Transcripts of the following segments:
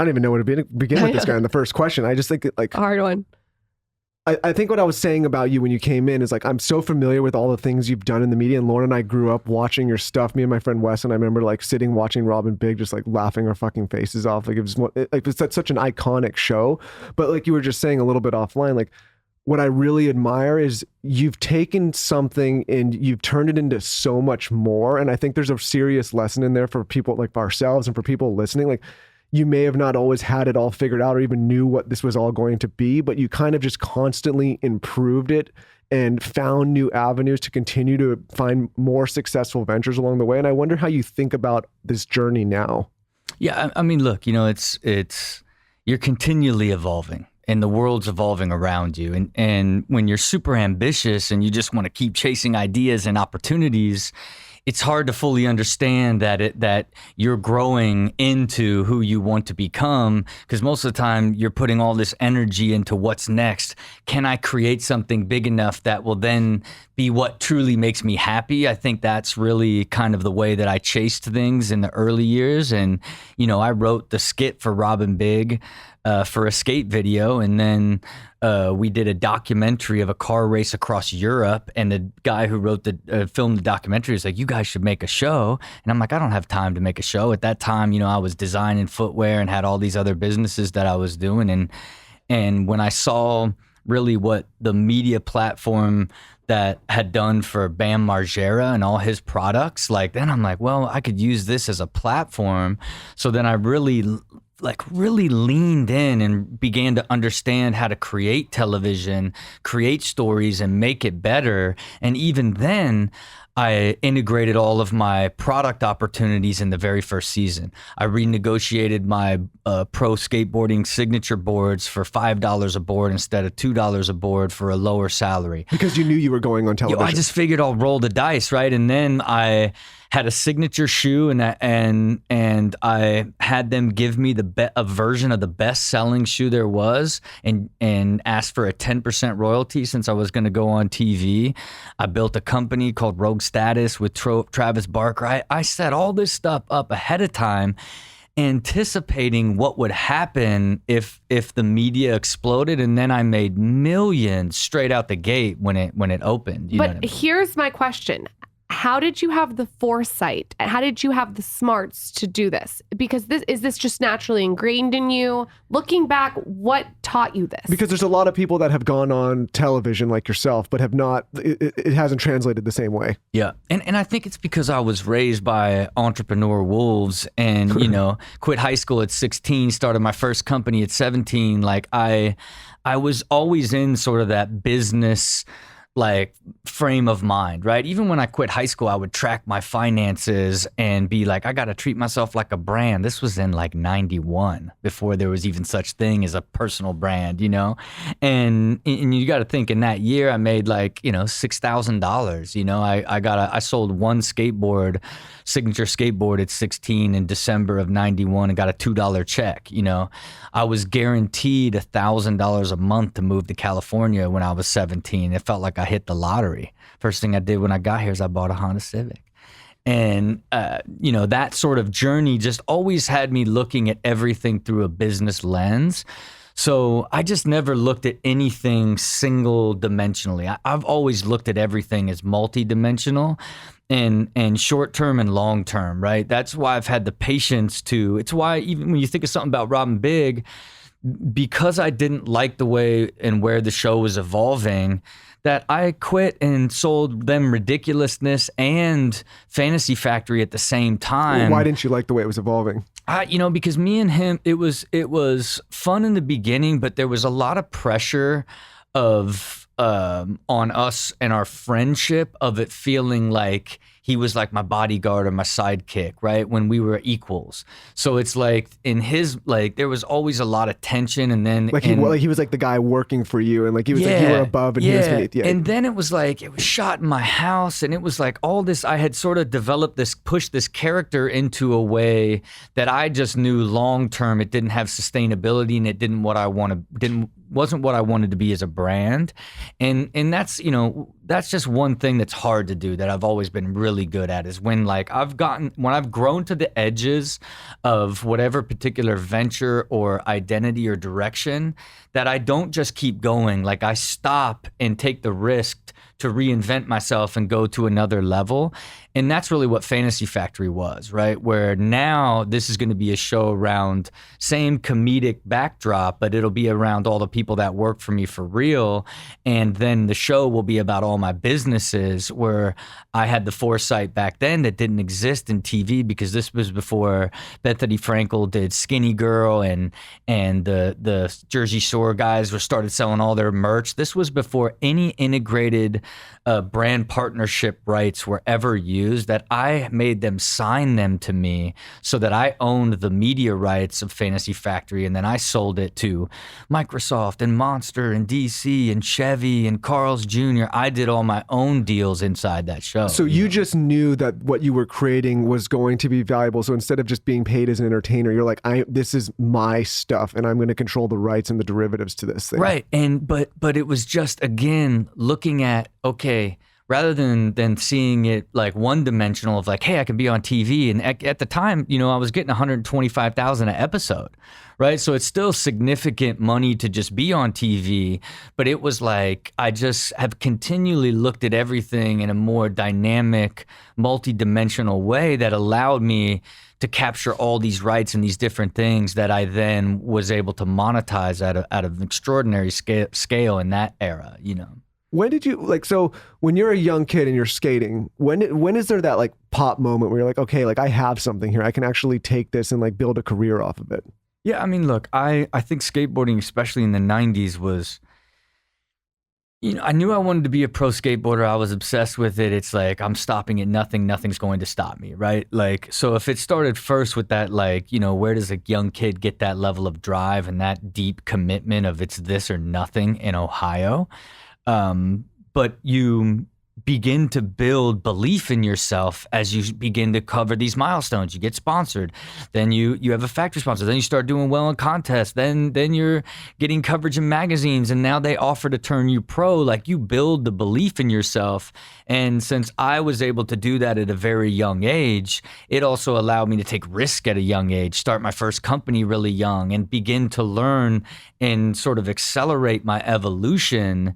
don't even know where to begin with this guy on the first question. I just think like A hard one. I think what I was saying about you when you came in is like, I'm so familiar with all the things you've done in the media, and Lauren and I grew up watching your stuff. Me and my friend Wes, and I remember like sitting watching Rob and Big, just like laughing our fucking faces off. Like it's such an iconic show. But like you were just saying a little bit offline, like what I really admire is you've taken something and you've turned it into so much more. And I think there's a serious lesson in there for people like for ourselves and for people listening. Like, you may have not always had it all figured out or even knew what this was all going to be, but you kind of just constantly improved it and found new avenues to continue to find more successful ventures along the way. And I wonder how you think about this journey now. Yeah, I mean, look, it's you're continually evolving and the world's evolving around you. And when you're super ambitious and you just want to keep chasing ideas and opportunities, it's hard to fully understand that you're growing into who you want to become, because most of the time you're putting all this energy into what's next. Can I create something big enough that will then be what truly makes me happy? I think that's really kind of the way that I chased things in the early years. And, I wrote the skit for Rob and Big for a skate video, and then we did a documentary of a car race across Europe, and the guy who wrote filmed the documentary was like, you guys should make a show. And I'm like, I don't have time to make a show. At that time, I was designing footwear and had all these other businesses that I was doing. And when I saw really what the media platform that had done for Bam Margera and all his products, then I'm like, well, I could use this as a platform. So then I really leaned in and began to understand how to create television, create stories, and make it better. And even then, I integrated all of my product opportunities in the very first season. I renegotiated my pro skateboarding signature boards for $5 a board instead of $2 a board for a lower salary. Because you knew you were going on television. I just figured I'll roll the dice, right? And then I had a signature shoe, and I had them give me a version of the best selling shoe there was, and asked for a 10% royalty since I was going to go on TV. I built a company called Rogue Status with Travis Barker. I set all this stuff up ahead of time, anticipating what would happen if the media exploded, and then I made millions straight out the gate when it opened. But here's my question. How did you have the foresight? How did you have the smarts to do this? Because is this just naturally ingrained in you? Looking back, what taught you this? Because there's a lot of people that have gone on television like yourself, but have not, it hasn't translated the same way. Yeah. And I think it's because I was raised by entrepreneur wolves and, quit high school at 16, started my first company at 17. I was always in sort of that business frame of mind, right? Even when I quit high school, I would track my finances and be like, I got to treat myself like a brand. This was in 91, before there was even such thing as a personal brand, And you got to think, in that year I made $6,000. I sold one signature skateboard at 16 in December of 91 and got a $2 check. I was guaranteed $1,000 a month to move to California when I was 17. It felt like I hit the lottery. First thing I did when I got here is I bought a Honda Civic. And, that sort of journey just always had me looking at everything through a business lens. So I just never looked at anything single dimensionally. I've always looked at everything as multidimensional and short term and long term, right? That's why I've had the patience it's why even when you think of something about Rob and Big, because I didn't like the way and where the show was evolving, that I quit and sold them Ridiculousness and Fantasy Factory at the same time. Why didn't you like the way it was evolving? Because me and him, it was fun in the beginning, but there was a lot of pressure on us and our friendship of it feeling like he was like my bodyguard or my sidekick, right? When we were equals. So it's in his, there was always a lot of tension, and then he was like the guy working for you, and he was like you were above and he was beneath. Yeah. And then it was it was shot in my house, and it was all this. I had sort of developed pushed this character into a way that I just knew long term it didn't have sustainability, and it wasn't what I wanted to be as a brand. And that's that's just one thing that's hard to do that I've always been really good at, is when I've grown to the edges of whatever particular venture or identity or direction, that I don't just keep going. Like, I stop and take the risk to reinvent myself and go to another level. And that's really what Fantasy Factory was, right? Where now this is going to be a show around same comedic backdrop, but it'll be around all the people that work for me for real. And then the show will be about all my businesses, where I had the foresight back then that didn't exist in TV, because this was before Bethany Frankel did Skinny Girl and the Jersey Shore guys started selling all their merch. This was before any integrated brand partnership rights were ever used, that I made them sign them to me so that I owned the media rights of Fantasy Factory, and then I sold it to Microsoft and Monster and DC and Chevy and Carl's Jr. I did all my own deals inside that show. So you just knew that what you were creating was going to be valuable. So instead of just being paid as an entertainer, you're like, this is my stuff, and I'm going to control the rights and the derivatives to this thing. Right. And but it was just, again, looking at, okay, rather than seeing it like one dimensional of like, hey, I can be on TV. And at the time, I was getting $125,000 an episode, right? So it's still significant money to just be on TV. But it was like, I just have continually looked at everything in a more dynamic, multi-dimensional way that allowed me to capture all these rights and these different things that I then was able to monetize at an extraordinary scale in that era, When did you so when you're a young kid and you're skating, when is there that like pop moment where you're like, okay, like I have something here, I can actually take this and like build a career off of it? Yeah, I mean, look, I think skateboarding, especially in the 90s, was, I knew I wanted to be a pro skateboarder. I was obsessed with it. It's like, I'm stopping at nothing. Nothing's going to stop me, right? Like, so if it started first with that, like, where does a young kid get that level of drive and that deep commitment of it's this or nothing in Ohio? But you begin to build belief in yourself as you begin to cover these milestones. You get sponsored, then you have a factory sponsor, then you start doing well in contests, then you're getting coverage in magazines, and now they offer to turn you pro. Like, you build the belief in yourself. And since I was able to do that at a very young age, it also allowed me to take risk at a young age, start my first company really young, and begin to learn and sort of accelerate my evolution,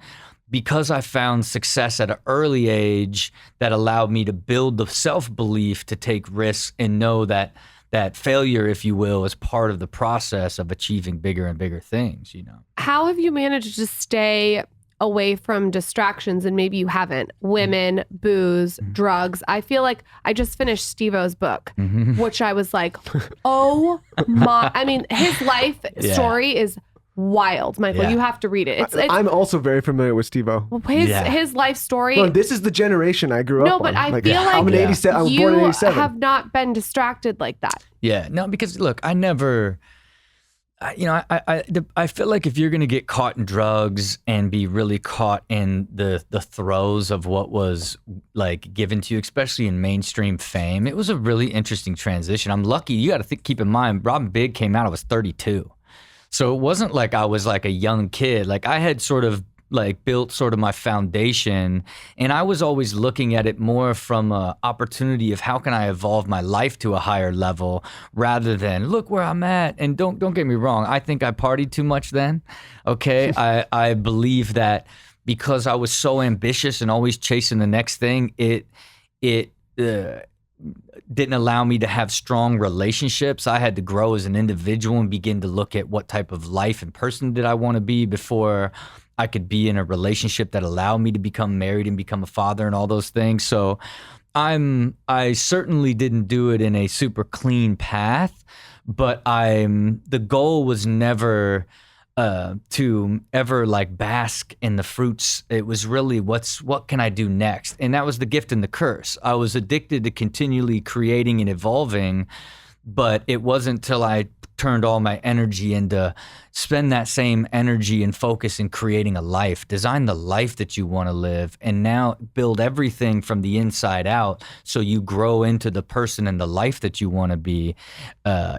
because I found success at an early age that allowed me to build the self-belief to take risks and know that failure, if you will, is part of the process of achieving bigger and bigger things, How have you managed to stay away from distractions? And maybe you haven't. Women, booze, drugs. I feel like I just finished Steve-O's book, which I was like, oh my, I mean, his life story is wild, Michael. Yeah. You have to read it. It's I'm also very familiar with Steve-O. His life story. Well, this is the generation I grew up on. No, but I feel like I'm an 87. I was born in 87. have not been distracted like that. Yeah, no, because look, I never, I feel like if you're going to get caught in drugs and be really caught in the throes of what was like given to you, especially in mainstream fame, it was a really interesting transition. I'm lucky. You got to keep in mind, Rob Big came out, I was 32. So it wasn't like I was like a young kid. Like, I had sort of like built sort of my foundation, and I was always looking at it more from a opportunity of how can I evolve my life to a higher level, rather than look where I'm at. And don't get me wrong, I think I partied too much then. Okay, I believe that because I was so ambitious and always chasing the next thing, it didn't allow me to have strong relationships. I had to grow as an individual and begin to look at what type of life and person did I want to be before I could be in a relationship that allowed me to become married and become a father and all those things. So I certainly didn't do it in a super clean path, but the goal was never to ever like bask in the fruits. It was really what can I do next? And that was the gift and the curse. I was addicted to continually creating and evolving, but it wasn't till I turned all my energy into spend that same energy and focus in creating a life, design the life that you want to live, and now build everything from the inside out so you grow into the person and the life that you want to be,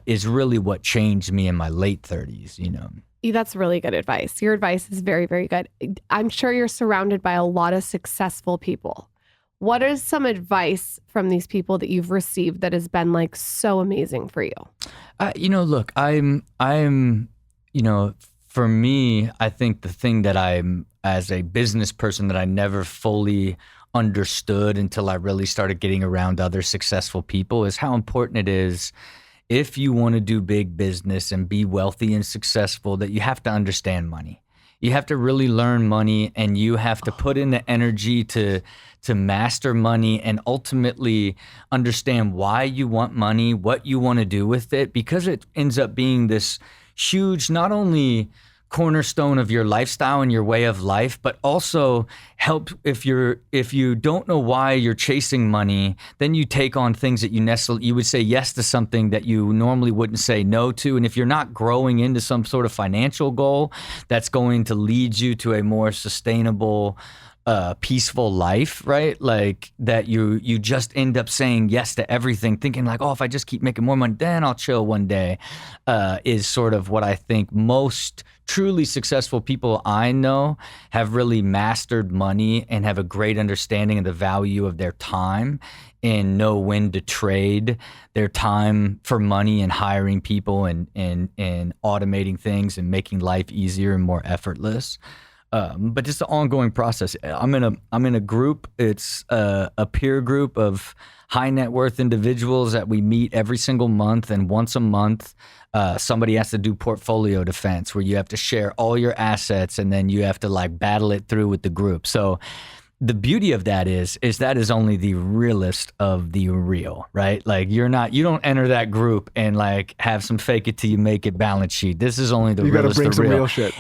is really what changed me in my late 30s, That's really good advice. Your advice is very, very good. I'm sure you're surrounded by a lot of successful people. What is some advice from these people that you've received that has been like so amazing for you? Look, for me, I think the thing that I'm, as a business person, that I never fully understood until I really started getting around other successful people is how important it is, if you want to do big business and be wealthy and successful, that you have to understand money. You have to really learn money, and you have to put in the energy to master money and ultimately understand why you want money, what you want to do with it, because it ends up being this huge, not only cornerstone of your lifestyle and your way of life, but also help if you don't know why you're chasing money, then you take on things that you would say yes to something that you normally wouldn't say no to. And if you're not growing into some sort of financial goal that's going to lead you to a more sustainable, peaceful life, right? Like that you just end up saying yes to everything, thinking like, oh, if I just keep making more money, then I'll chill one day, is sort of what I think most truly successful people I know have really mastered money and have a great understanding of the value of their time and know when to trade their time for money and hiring people and automating things and making life easier and more effortless. But it's an ongoing process. I'm in a group. It's a peer group of high net worth individuals that we meet every single month, and once a month, somebody has to do portfolio defense, where you have to share all your assets and then you have to like battle it through with the group. So the beauty of that is that is only the realest of the real, right? Like you don't enter that group and like have some fake it till you make it balance sheet. This is only the realest, bring the some real. real shit.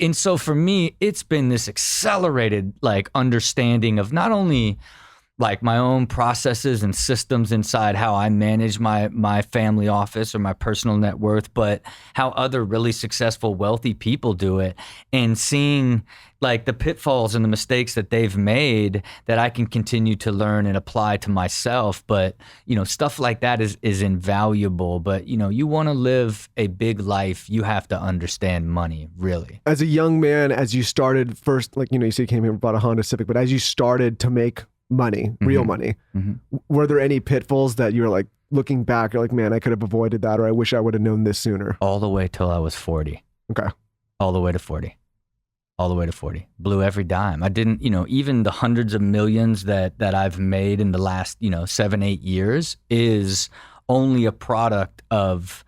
And so for me, it's been this accelerated like understanding of not only like my own processes and systems inside how I manage my family office or my personal net worth, but how other really successful, wealthy people do it, and seeing like the pitfalls and the mistakes that they've made that I can continue to learn and apply to myself. But, stuff like that is invaluable. But, you want to live a big life, you have to understand money, really. As a young man, as you started first, like, you said you came here and bought a Honda Civic, but as you started to make money, real money, were there any pitfalls that you were like, looking back, you're like, man, I could have avoided that, or I wish I would have known this sooner? All the way till I was 40. Okay. All the way to 40. Blew every dime. I didn't, even the hundreds of millions that I've made in the last, 7-8 years is only a product of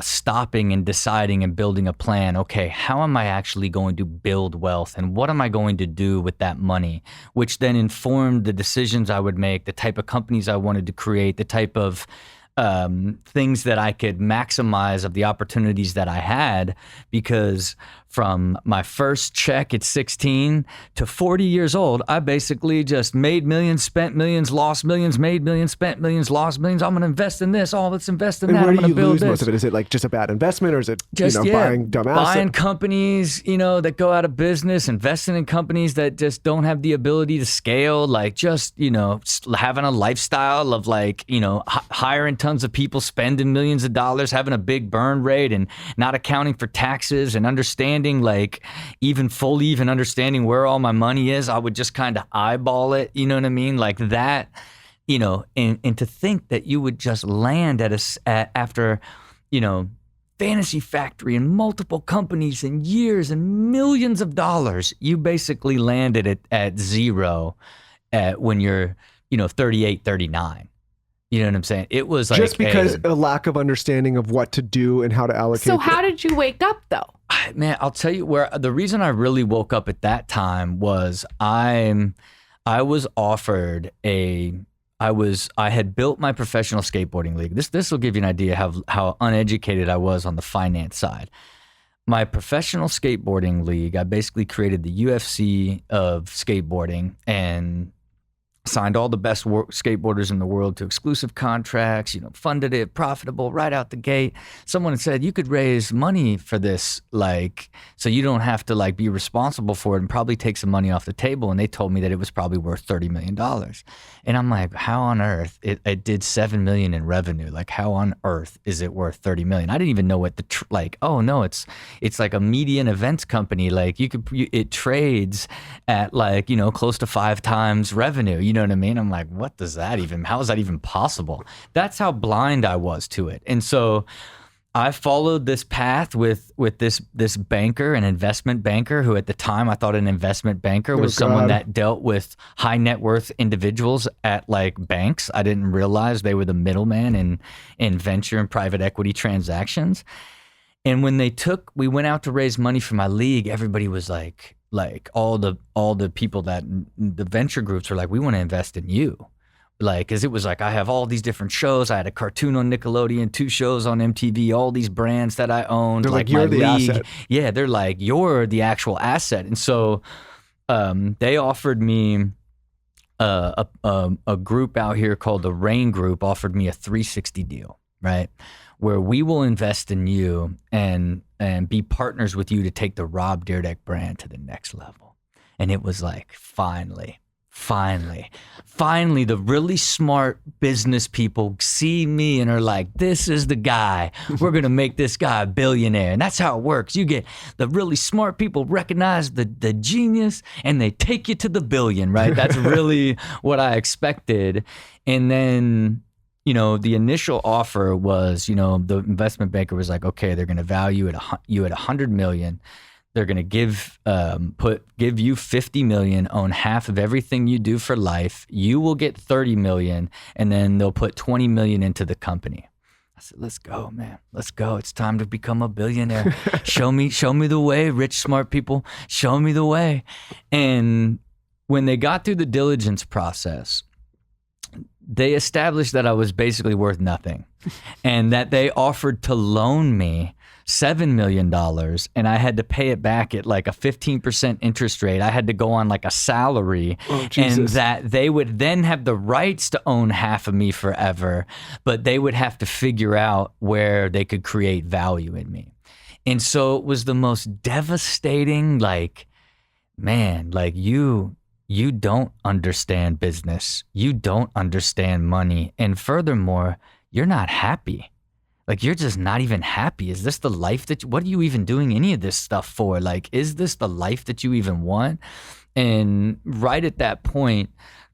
stopping and deciding and building a plan. Okay, how am I actually going to build wealth, and what am I going to do with that money? Which then informed the decisions I would make, the type of companies I wanted to create, the type of things that I could maximize of the opportunities that I had. Because from my first check at 16 to 40 years old, I basically just made millions, spent millions, lost millions, made millions, spent millions, lost millions. I'm going to invest in this. Oh, let's invest in that. Where I'm do going you to build lose this. most of it? Is it like just a bad investment, or is it just buying dumb assets? Buying companies, that go out of business, investing in companies that just don't have the ability to scale, like just, having a lifestyle of like, hiring tons of people, spending millions of dollars, having a big burn rate, and not accounting for taxes, and understanding like even understanding where all my money is. I would just kind of eyeball it, you know what I mean? Like that, and to think that you would just land after, Fantasy Factory and multiple companies and years and millions of dollars, you basically landed at zero when you're, 38, 39. You know what I'm saying? It was like just because a lack of understanding of what to do and how to allocate. So how did you wake up though? Man, I'll tell you where the reason I really woke up at that time was I was offered I had built my professional skateboarding league. This will give you an idea how uneducated I was on the finance side. My professional skateboarding league, I basically created the UFC of skateboarding and signed all the best skateboarders in the world to exclusive contracts, funded it, profitable right out the gate. Someone had said, you could raise money for this, so you don't have to be responsible for it and probably take some money off the table. And they told me that it was probably worth $30 million. And I'm like, how on earth? It did $7 million in revenue. How on earth is it worth $30 million? I didn't even know what oh no, it's like a media and events company. It trades at close to 5 times revenue. You know what I mean? I'm like, what does that even, how is that even possible? That's how blind I was to it. And so I followed this path with this banker, an investment banker, who at the time I thought an investment banker was someone that dealt with high net worth individuals at banks. I didn't realize they were the middleman in venture and private equity transactions. And when we went out to raise money for my league, everybody was like all the people that the venture groups were like, we want to invest in you. Cause it was I have all these different shows. I had a cartoon on Nickelodeon, 2 shows on MTV, all these brands that I owned. They're you're the league. asset. Yeah. They're you're the actual asset. And so, they offered me, a group out here called the Rain Group offered me a 360 deal, right? Where we will invest in you and be partners with you to take the Rob Dyrdek brand to the next level. And it was finally, the really smart business people see me and are like, this is the guy. We're going to make this guy a billionaire. And that's how it works. You get the really smart people recognize the genius and they take you to the billion, right? That's really what I expected. And then, the initial offer was, the investment banker was like, okay, they're going to value you at $100 million. They're going to give you $50 million, own half of everything you do for life. You will get $30 million, and then they'll put $20 million into the company. I said, let's go, man. Let's go. It's time to become a billionaire. Show me the way, rich, smart people. Show me the way. And when they got through the diligence process, they established that I was basically worth nothing and that they offered to loan me $7 million and I had to pay it back at a 15% interest rate. I had to go on a salary and that they would then have the rights to own half of me forever, but they would have to figure out where they could create value in me. And so it was the most devastating, man, you don't understand business. You don't understand money. And furthermore, you're not happy. You're just not even happy. Is this the life what are you even doing any of this stuff for? Is this the life that you even want? And right at that point,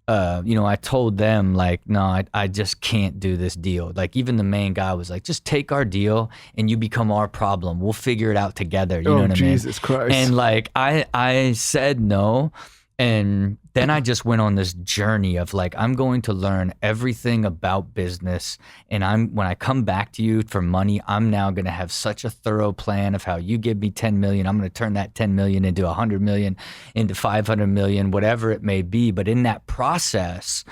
I told them no, I just can't do this deal. Even the main guy was like, just take our deal and you become our problem. We'll figure it out together. You know what I mean? Jesus Christ. And I said no. And then I just went on this journey of I'm going to learn everything about business. And when I come back to you for money, I'm now going to have such a thorough plan of how you give me 10 million. I'm going to turn that 10 million into 100 million, into 500 million, whatever it may be. But in that process,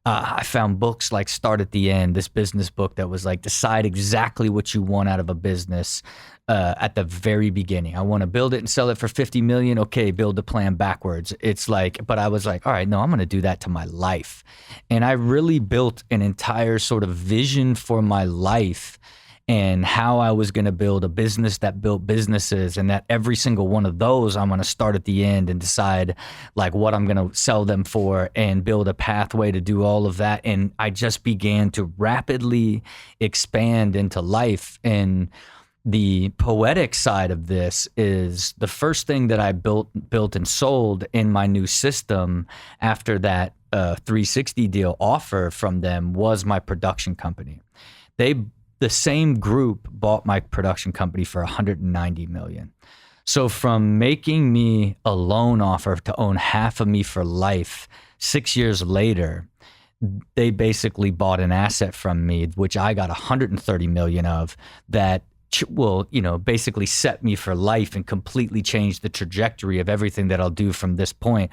I found books like Start at the End, this business book that was decide exactly what you want out of a business. At the very beginning, I want to build it and sell it for 50 million. Okay, build the plan backwards. It's but I was all right, no, I'm going to do that to my life. And I really built an entire sort of vision for my life and how I was going to build a business that built businesses, and that every single one of those I'm going to start at the end and decide what I'm going to sell them for and build a pathway to do all of that. And I just began to rapidly expand into life. And the poetic side of this is the first thing that I built and sold in my new system after that 360 deal offer from them was my production company. The same group bought my production company for $190 million. So from making me a loan offer to own half of me for life, 6 years later, they basically bought an asset from me, which I got $130 million of, that will, basically set me for life and completely change the trajectory of everything that I'll do from this point.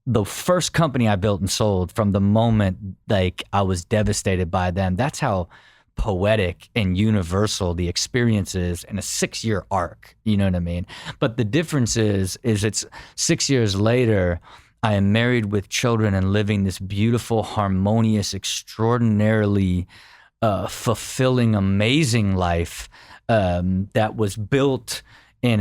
The first company I built and sold, from the moment I was devastated by them, that's how poetic and universal the experience is in a 6-year arc. You know what I mean? But the difference is it's 6 years later, I am married with children and living this beautiful, harmonious, extraordinarily fulfilling, amazing life that was built in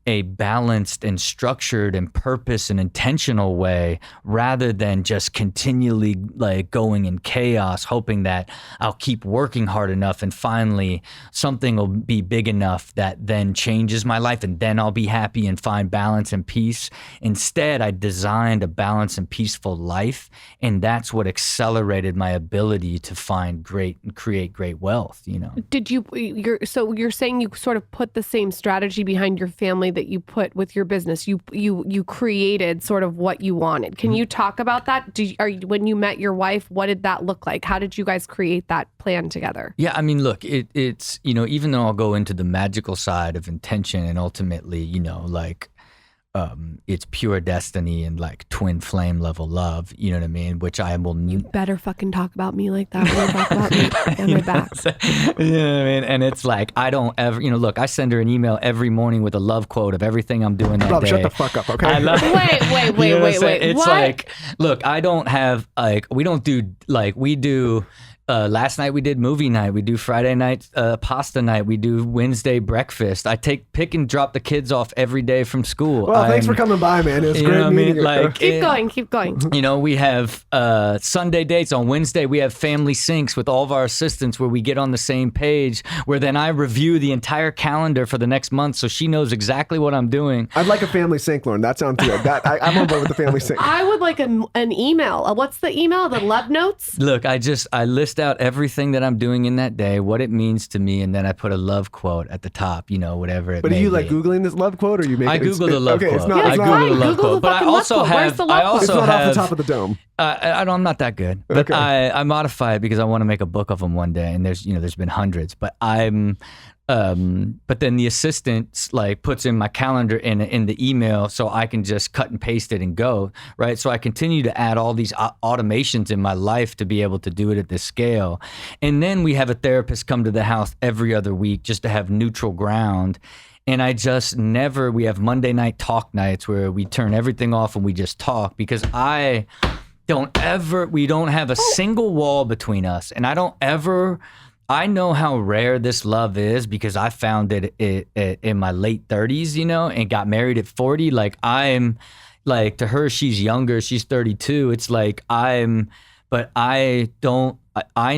a balanced and structured and purpose and intentional way, rather than just continually like going in chaos, hoping that I'll keep working hard enough and finally something will be big enough that then changes my life and then I'll be happy and find balance and peace. Instead, I designed a balanced and peaceful life, and that's what accelerated my ability to find great and create great wealth, you know. So you're saying you sort of put the same strategy behind your family that you put with your business. You created sort of what you wanted. Can you talk about that? When you met your wife, what did that look like? How did you guys create that plan together? Yeah, I mean, look, it's, you know, even though I'll go into the magical side of intention and ultimately, you know, like, it's pure destiny and like twin flame level love, you know what I mean? Which I will. You better fucking talk about me like that when you talk about me and my back. You know what I mean? And it's like, I don't ever, you know, look, I send her an email every morning with a love quote of everything I'm doing that Rob, day. shut the fuck up, okay? I love, Wait. It's what? like, look, I don't have like, we don't do like, we do. Last night we did movie night. We do Friday night pasta night. We do Wednesday breakfast. I pick and drop the kids off every day from school. Well, thanks for coming by, man. It was you great know what I meeting mean? you. Like, Keep going. You know, we have Sunday dates. On Wednesday, we have family syncs with all of our assistants where we get on the same page, where then I review the entire calendar for the next month so she knows exactly what I'm doing. I'd like a family sync, Lauren. That sounds good. I'm on board with the family sync. I would like an email. What's the email? The love notes? Look, I list out everything that I'm doing in that day, what it means to me, and then I put a love quote at the top, you know, whatever it But may are you be. like Googling this love quote, or you make I it? Google the love quote. It's not, Yeah, it's it's not, Google the love Google quote. the But I fucking also love quote. Where's have, the love I quote? it's also not off have, the top of the dome. I'm not that good, but Okay. I modify it because I want to make a book of them one day, and there's been hundreds, but but then the assistant like puts in my calendar in the email so I can just cut and paste it and go, right? So I continue to add all these automations in my life to be able to do it at this scale. And then we have a therapist come to the house every other week just to have neutral ground. And we have Monday night talk nights where we turn everything off and we just talk, because we don't have a single wall between us. And I know how rare this love is because I found it in my late 30s, you know, and got married at 40. Like, I'm like, to her, she's younger, she's 32. It's like I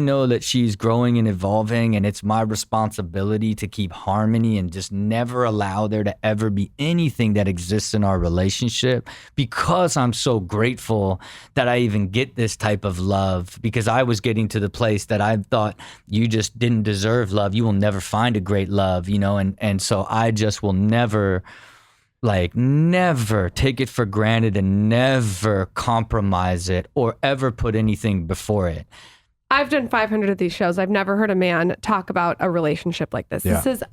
know that she's growing and evolving, and it's my responsibility to keep harmony and just never allow there to ever be anything that exists in our relationship, because I'm so grateful that I even get this type of love, because I was getting to the place that I thought you just didn't deserve love. You will never find a great love, you know, and so I just will never take it for granted and never compromise it or ever put anything before it. I've done 500 of these shows. I've never heard a man talk about a relationship like this. Yeah. This is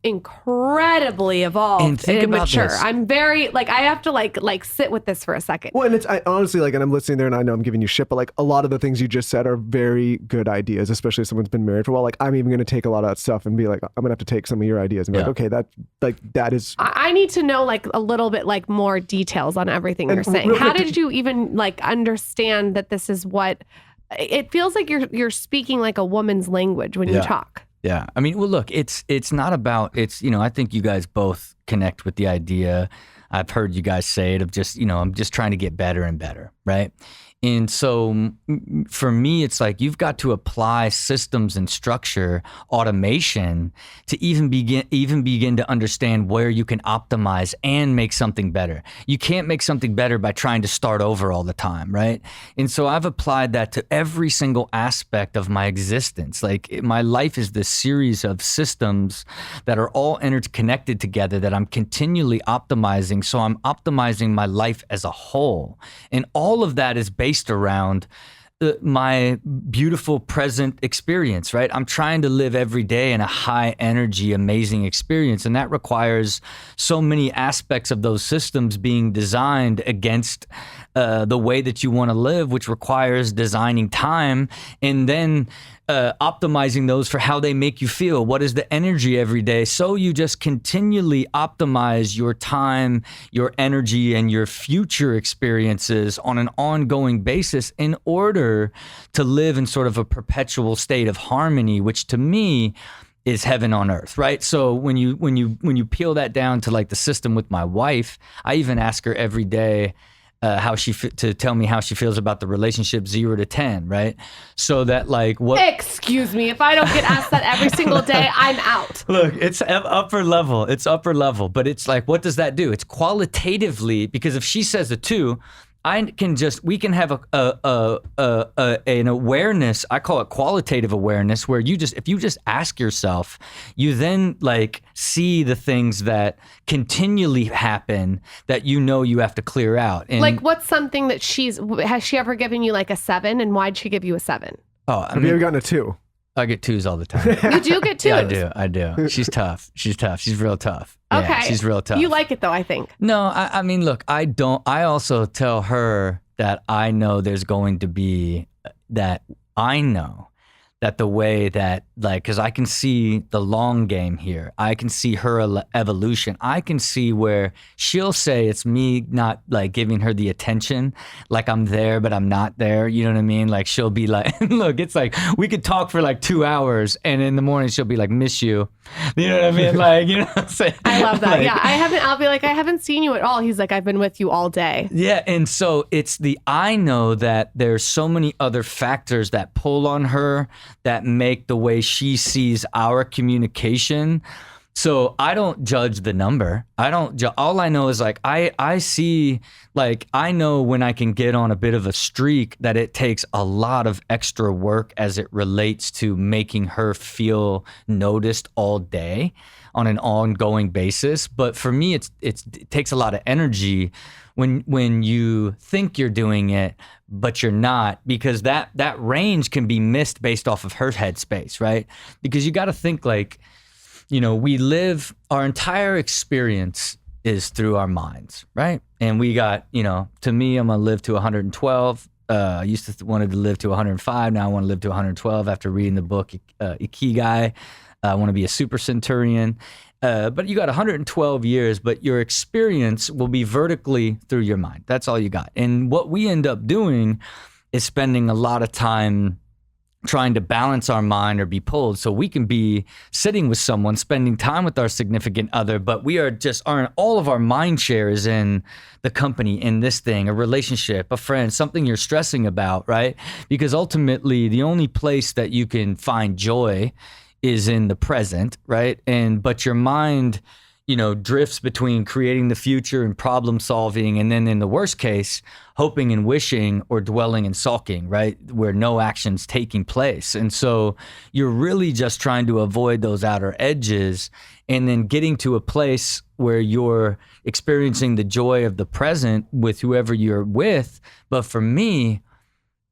incredibly evolved And think about mature. this. I'm very I have to sit with this for a second. Well, and I honestly and I'm listening there, and I know I'm giving you shit, but like a lot of the things you just said are very good ideas, especially if someone's been married for a while. Like, I'm even going to take a lot of that stuff and be like, I'm going to have to take some of your ideas and be like, okay, that is. I need to know a little bit more details on everything you're saying. How did you even understand that this is what? It feels like you're speaking like a woman's language when you talk. Yeah. I mean, well, look, it's not about, I think you guys both connect with the idea. I've heard you guys say it of just, I'm just trying to get better and better, right? And so for me, it's like you've got to apply systems and structure, automation to even begin to understand where you can optimize and make something better. You can't make something better by trying to start over all the time, right? And so I've applied that to every single aspect of my existence. Like, my life is this series of systems that are all interconnected together that I'm continually optimizing. So I'm optimizing my life as a whole. And all of that is based around my beautiful present experience, right? I'm trying to live every day in a high energy, amazing experience. And that requires so many aspects of those systems being designed against the way that you want to live, which requires designing time and then optimizing those for how they make you feel. What is the energy every day? So you just continually optimize your time, your energy, and your future experiences on an ongoing basis in order to live in sort of a perpetual state of harmony, which to me is heaven on earth, right? So when you peel that down to like the system with my wife, I even ask her every day to tell me how she feels about the relationship 0 to 10, right? So that like what? Excuse me, if I don't get asked that every single day, I'm out. Look, it's upper level. It's upper level, but it's like, what does that do? It's qualitatively, because if she says a 2, we can have an awareness. I call it qualitative awareness, where if you just ask yourself, you then like see the things that continually happen that you have to clear out. And like, what's something that has she ever given you like a 7, and why'd she give you a 7? Oh, Have you ever gotten a 2? I get 2s all the time. You do get 2s? Yeah, I do. She's tough. She's real tough. Yeah, Okay. she's real tough. You like it though, I think. No, I mean, look, I don't. I also tell her that I know there's going to be the way that, like, because I can see the long game here. I can see her evolution. I can see where she'll say it's me not like giving her the attention, like I'm there, but I'm not there. You know what I mean? Like she'll be like, look, it's like we could talk for like 2 hours, and in the morning she'll be like, miss you. You know what I mean? Like, you know what I'm saying? I love that. Like, Yeah, I'll be like, I haven't seen you at all. He's like, I've been with you all day. Yeah, and so I know that there's so many other factors that pull on her that make the way she sees our communication. So I don't judge the number. All I know is like, I see, like, I know when I can get on a bit of a streak that it takes a lot of extra work as it relates to making her feel noticed all day on an ongoing basis. But for me, it takes a lot of energy when you think you're doing it, but you're not, because that range can be missed based off of her headspace, right? Because you got to think like, we live, our entire experience is through our minds, right? And we got, to me, I'm going to live to 112. I used to wanted to live to 105. Now I want to live to 112 after reading the book Ikigai. I want to be a super centurion. But you got 112 years, but your experience will be vertically through your mind. That's all you got. And what we end up doing is spending a lot of time trying to balance our mind or be pulled. So we can be sitting with someone, spending time with our significant other, but we aren't all of our mind share is in the company, in this thing, a relationship, a friend, something you're stressing about, right? Because ultimately the only place that you can find joy is in the present, right? But your mind, drifts between creating the future and problem solving, and then in the worst case, hoping and wishing or dwelling and sulking, right? Where no action's taking place. And so you're really just trying to avoid those outer edges and then getting to a place where you're experiencing the joy of the present with whoever you're with. But for me,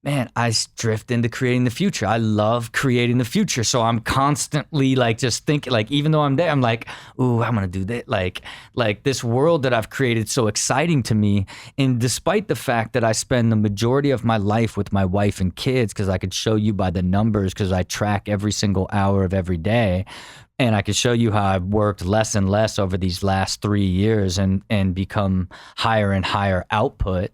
man, I drift into creating the future. I love creating the future. So I'm constantly like just thinking, like, even though I'm there, I'm like, ooh, I'm going to do that. Like this world that I've created is so exciting to me. And despite the fact that I spend the majority of my life with my wife and kids, because I could show you by the numbers, because I track every single hour of every day. And I could show you how I've worked less and less over these last 3 years and become higher and higher output.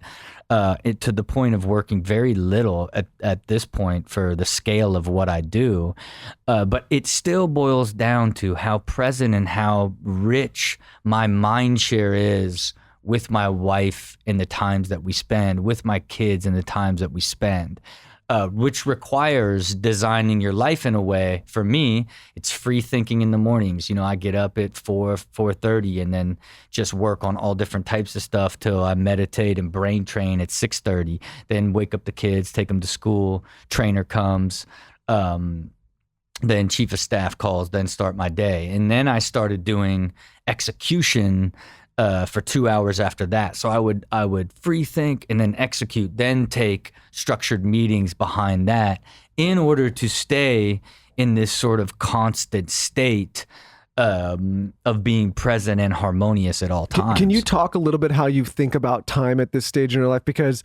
To the point of working very little at this point for the scale of what I do. But it still boils down to how present and how rich my mind share is with my wife and the times that we spend, with my kids and the times that we spend. Which requires designing your life in a way. For me, it's free thinking in the mornings. I get up at 4:30 and then just work on all different types of stuff till I meditate and brain train at 6:30. Then wake up the kids, take them to school, trainer comes, then chief of staff calls, then start my day. And then I started doing execution for 2 hours after that. So I would free think and then execute, then take structured meetings behind that in order to stay in this sort of constant state of being present and harmonious at all times. Can you talk a little bit how you think about time at this stage in your life? Because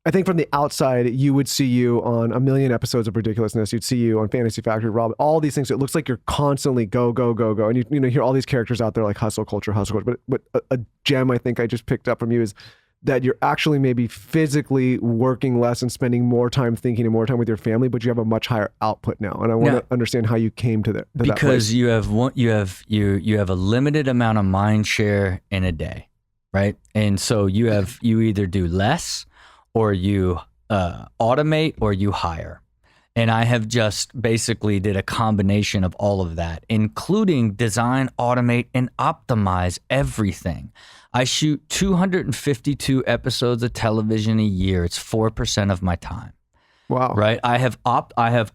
I think from the outside, you would see you on a million episodes of Ridiculousness. You'd see you on Fantasy Factory, Rob, all these things. It looks like you're constantly go, go, go, go. And you hear all these characters out there like hustle culture. But a gem I think I just picked up from you is that you're actually maybe physically working less and spending more time thinking and more time with your family, but you have a much higher output now. And I want to understand how you came to that. Because you have a limited amount of mind share in a day, right? And so you either do less, or you automate, or you hire. And I have just basically did a combination of all of that, including design, automate, and optimize everything. I shoot 252 episodes of television a year. It's 4% of my time. Wow. Right? I have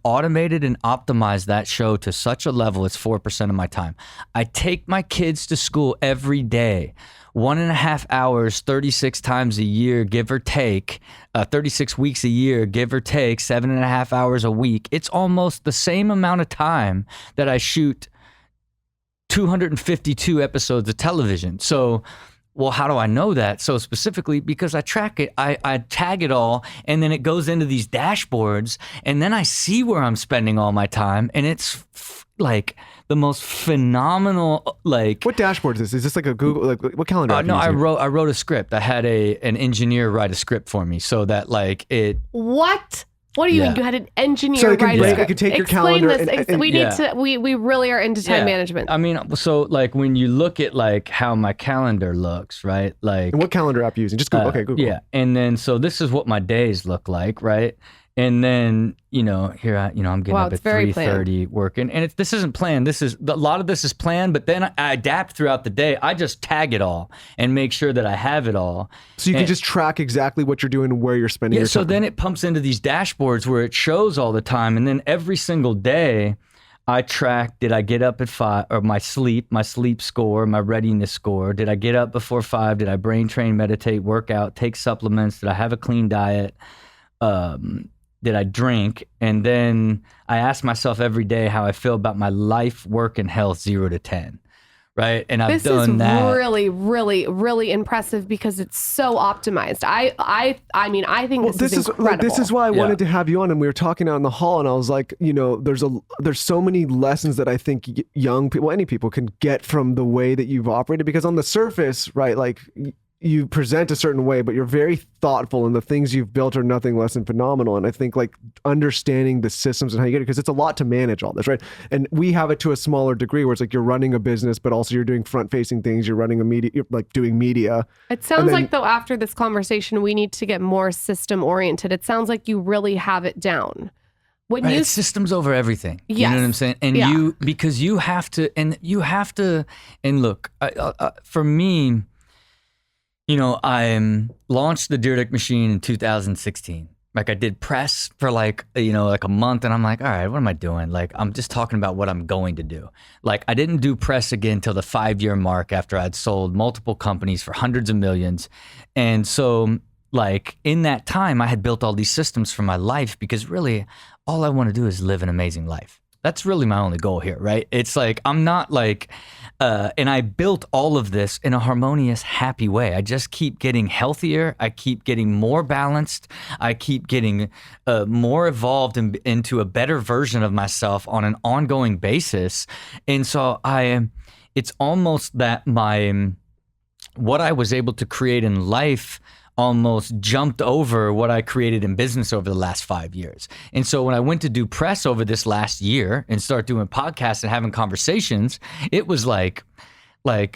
automated and optimized that show to such a level, it's 4% of my time. I take my kids to school every day. 1.5 hours, 36 times a year, give or take, 36 weeks a year, give or take, 7.5 hours a week. It's almost the same amount of time that I shoot 252 episodes of television. So, well, how do I know that? So specifically, because I track it, I tag it all, and then it goes into these dashboards, and then I see where I'm spending all my time, and it's like the most phenomenal, like. What dashboard is this? Is this like a Google, like what calendar app? No, are you using? I wrote a script. I had an engineer write a script for me so that like it. What? What do you mean? You had an engineer So it can write a break- script? it can take your Explain calendar this. and- we need to. We really are into time management. I mean, so like when you look at like how my calendar looks, right? Like And what calendar app are you using? Just Google. Okay, Google. Yeah, and then so this is what my days look like, right? And then I'm getting up it's at very 3:30 working, and this isn't planned. A lot of this is planned, but then I adapt throughout the day. I just tag it all and make sure that I have it all. So you can just track exactly what you're doing and where you're spending your time. So then it pumps into these dashboards where it shows all the time, and then every single day I track, did I get up at 5, or my sleep score, my readiness score. Did I get up before 5? Did I brain train, meditate, work out, take supplements? Did I have a clean diet? Did I drink? And then I ask myself every day how I feel about my life, work, and health, 0 to 10. Right? And I've done that. This is really, really, really impressive because it's so optimized. I mean, I think this is incredible. This is why I wanted to have you on, and we were talking out in the hall, and I was like, there's so many lessons that I think young people, any people, can get from the way that you've operated. Because on the surface, right, like you present a certain way, but you're very thoughtful, and the things you've built are nothing less than phenomenal. And I think like understanding the systems and how you get it, because it's a lot to manage all this, right? And we have it to a smaller degree where it's like you're running a business, but also you're doing front-facing things. You're running a media, you're like doing media. It sounds like though after this conversation, we need to get more system-oriented. It sounds like you really have it down. When right, it's systems over everything. Yes. You know what I'm saying? And because you have to, and look, for me, I launched the Dyrdek machine in 2016. Like I did press for like a month, and I'm like, all right, what am I doing? Like I'm just talking about what I'm going to do. Like I didn't do press again till the 5-year mark after I'd sold multiple companies for hundreds of millions. And so like in that time, I had built all these systems for my life, because really all I want to do is live an amazing life. That's really my only goal here, right? It's like, I'm not like, and I built all of this in a harmonious, happy way. I just keep getting healthier. I keep getting more balanced. I keep getting more evolved into a better version of myself on an ongoing basis. And so it's almost that what I was able to create in life almost jumped over what I created in business over the last 5 years. And so when I went to do press over this last year and start doing podcasts and having conversations, it was like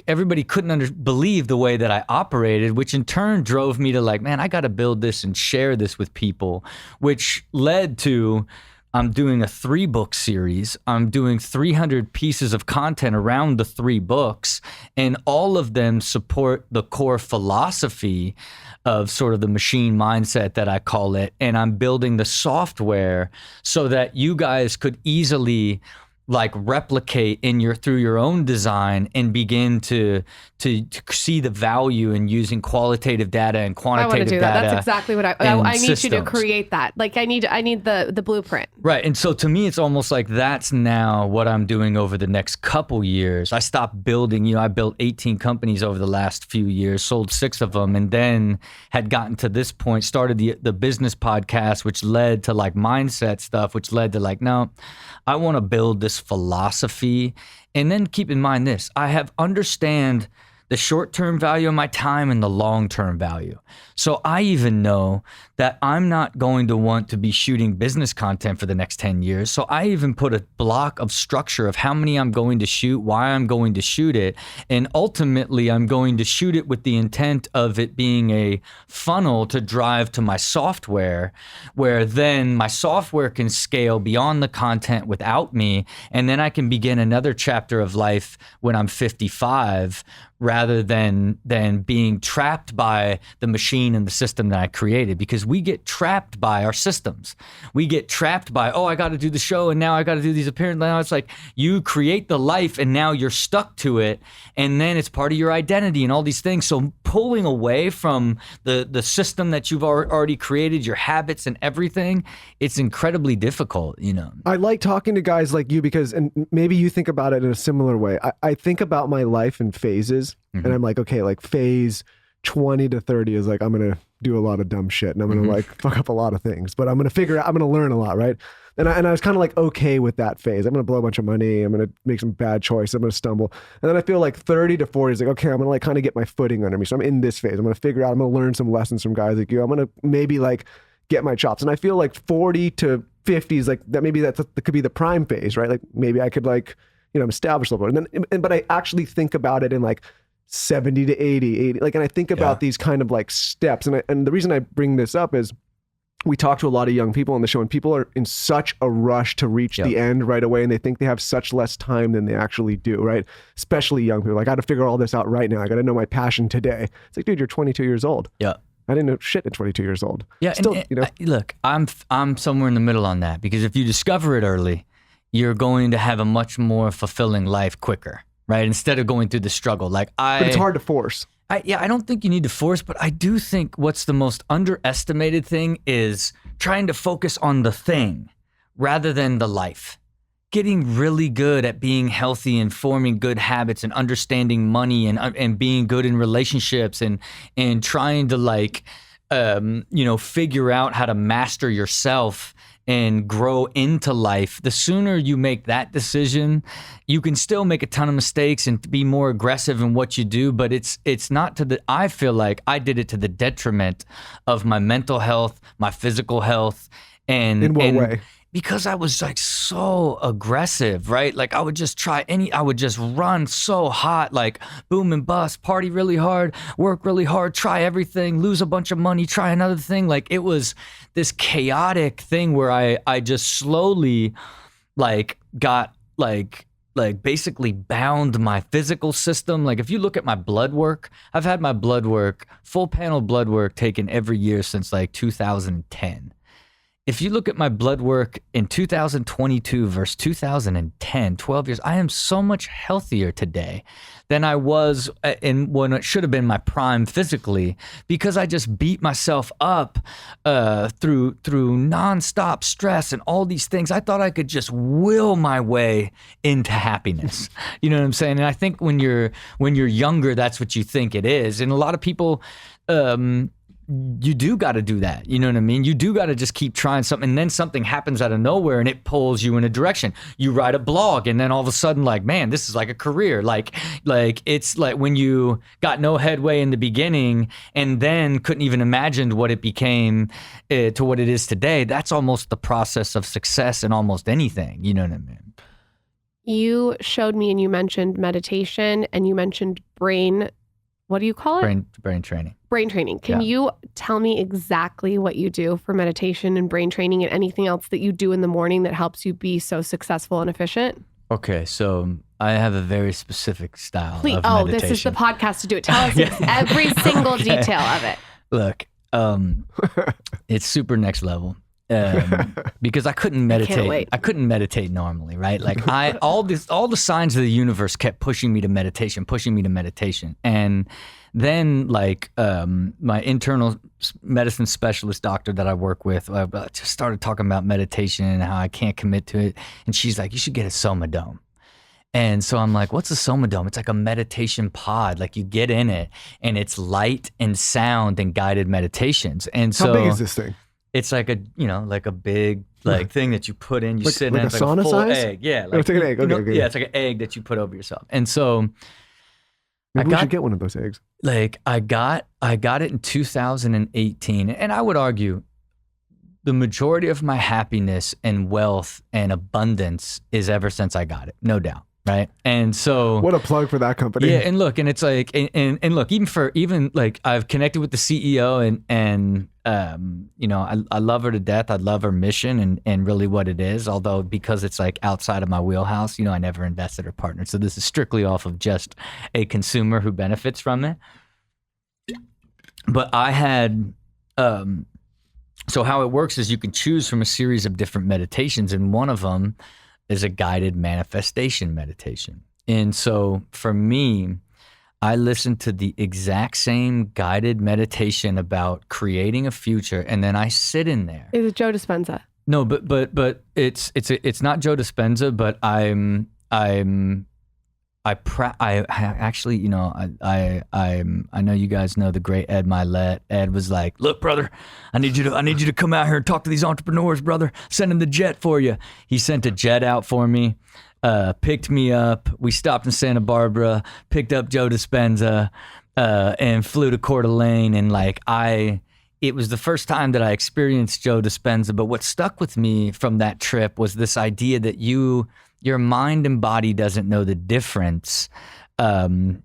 everybody couldn't believe the way that I operated, which in turn drove me to like, man, I got to build this and share this with people, which led to I'm doing a 3-book series. I'm doing 300 pieces of content around the 3 books, and all of them support the core philosophy of sort of the machine mindset that I call it. And I'm building the software so that you guys could easily like replicate through your own design and begin to see the value in using qualitative data and I quantitative want to do data. that. That's exactly what I need you to create that. Like I need the blueprint. Right. And so to me, it's almost like that's now what I'm doing over the next couple years. I stopped building, I built 18 companies over the last few years, sold 6 of them, and then had gotten to this point, started the business podcast, which led to like mindset stuff, which led to like, no, I want to build this philosophy. And then keep in mind this, I have understand the short-term value of my time and the long-term value. So I even know that I'm not going to want to be shooting business content for the next 10 years. So I even put a block of structure of how many I'm going to shoot, why I'm going to shoot it. And ultimately, I'm going to shoot it with the intent of it being a funnel to drive to my software, where then my software can scale beyond the content without me. And then I can begin another chapter of life when I'm 55, rather than being trapped by the machine and the system that I created. Because we get trapped by our systems. We get trapped by, I got to do the show and now I got to do these appearances. Now it's like you create the life and now you're stuck to it, and then it's part of your identity and all these things. So pulling away from the system that you've already created, your habits and everything, it's incredibly difficult, I like talking to guys like you because, and maybe you think about it in a similar way. I think about my life in phases. And I'm like, okay, like phase 20 to 30 is like, I'm going to do a lot of dumb shit and I'm going to like fuck up a lot of things, but I'm going to figure out, I'm going to learn a lot, right? And I was kind of like, okay with that phase. I'm going to blow a bunch of money. I'm going to make some bad choices. I'm going to stumble. And then I feel like 30 to 40 is like, okay, I'm going to like kind of get my footing under me. So I'm in this phase. I'm going to figure out, I'm going to learn some lessons from guys like you. I'm going to maybe like get my chops. And I feel like 40 to 50 is like that. Maybe that could be the prime phase, right? Like maybe I could like, establish a little bit. But I actually think about it in like 70 to 80, like, and I think about these kind of like steps. And the reason I bring this up is we talk to a lot of young people on the show, and people are in such a rush to reach the end right away. And they think they have such less time than they actually do, right? Especially young people. Like, I got to figure all this out right now. I got to know my passion today. It's like, dude, you're 22 years old. Yeah. I didn't know shit at 22 years old. Yeah. Still, look, I'm somewhere in the middle on that, because if you discover it early, you're going to have a much more fulfilling life quicker. Right, instead of going through the struggle, but it's hard to force. I don't think you need to force, but I do think what's the most underestimated thing is trying to focus on the thing rather than the life. Getting really good at being healthy and forming good habits and understanding money and being good in relationships and trying to figure out how to master yourself and grow into life. The sooner you make that decision, you can still make a ton of mistakes and be more aggressive in what you do, but it's not I feel like I did it to the detriment of my mental health, my physical health. And in what way? Because I was like so aggressive, right? Like I would just I would just run so hot, like boom and bust, party really hard, work really hard, try everything, lose a bunch of money, try another thing. Like it was this chaotic thing where I just slowly got basically bound my physical system. Like if you look at my blood work, I've had my blood work, full panel blood work taken every year since like 2010. If you look at my blood work in 2022 versus 2010, 12 years, I am so much healthier today than I was when it should have been my prime physically, because I just beat myself up through nonstop stress and all these things. I thought I could just will my way into happiness. You know what I'm saying? And I think when you're younger, that's what you think it is. And a lot of people, you do got to do that. You know what I mean? You do got to just keep trying something, and then something happens out of nowhere and it pulls you in a direction. You write a blog and then all of a sudden, like, man, this is like a career. Like it's like when you got no headway in the beginning and then couldn't even imagine what it became to what it is today. That's almost the process of success in almost anything. You know what I mean? You showed me and you mentioned meditation and you mentioned what do you call it? Brain training. Brain training. Can you tell me exactly what you do for meditation and brain training and anything else that you do in the morning that helps you be so successful and efficient? Okay, so I have a very specific style of meditation. This is the podcast to do it. Tell us every single detail of it. Look, it's super next level. because I couldn't meditate. wait. I couldn't meditate normally, right? Like all the signs of the universe kept pushing me to meditation. And then like my internal medicine specialist doctor that I work with just started talking about meditation and how I can't commit to it. And she's like, you should get a Somadome. And so I'm like, what's a Somadome? It's like a meditation pod. Like you get in it and it's light and sound and guided meditations. And so how big is this thing? it's like a, like a big thing that you put in, you sit in like it, a it's like sauna a full size? egg. Yeah. Oh, it's like an egg. Okay, okay. Yeah, it's like an egg that you put over yourself. And so Maybe we should get one of those eggs. like I got it in 2018, and I would argue the majority of my happiness and wealth and abundance is ever since I got it, no doubt, right? And so What a plug for that company. yeah, and look, and it's like, and look, even like I've connected with the CEO, and I love her to death. I love her mission and really what it is. Although because it's like outside of my wheelhouse, I never invested or partnered. So this is strictly off of just a consumer who benefits from it. But I had, so how it works is you can choose from a series of different meditations, and one of them is a guided manifestation meditation. And so for me, I listen to the exact same guided meditation about creating a future, and then I sit in there. Is it Joe Dispenza? No, but it's not Joe Dispenza, but I know you guys know the great Ed Mylett. Ed was like, look, brother, I need you to come out here and talk to these entrepreneurs, brother. Sending the jet for you. He sent a jet out for me, picked me up. We stopped in Santa Barbara, picked up Joe Dispenza, and flew to Coeur d'Alene. And it was the first time that I experienced Joe Dispenza. But what stuck with me from that trip was this idea that your mind and body doesn't know the difference. When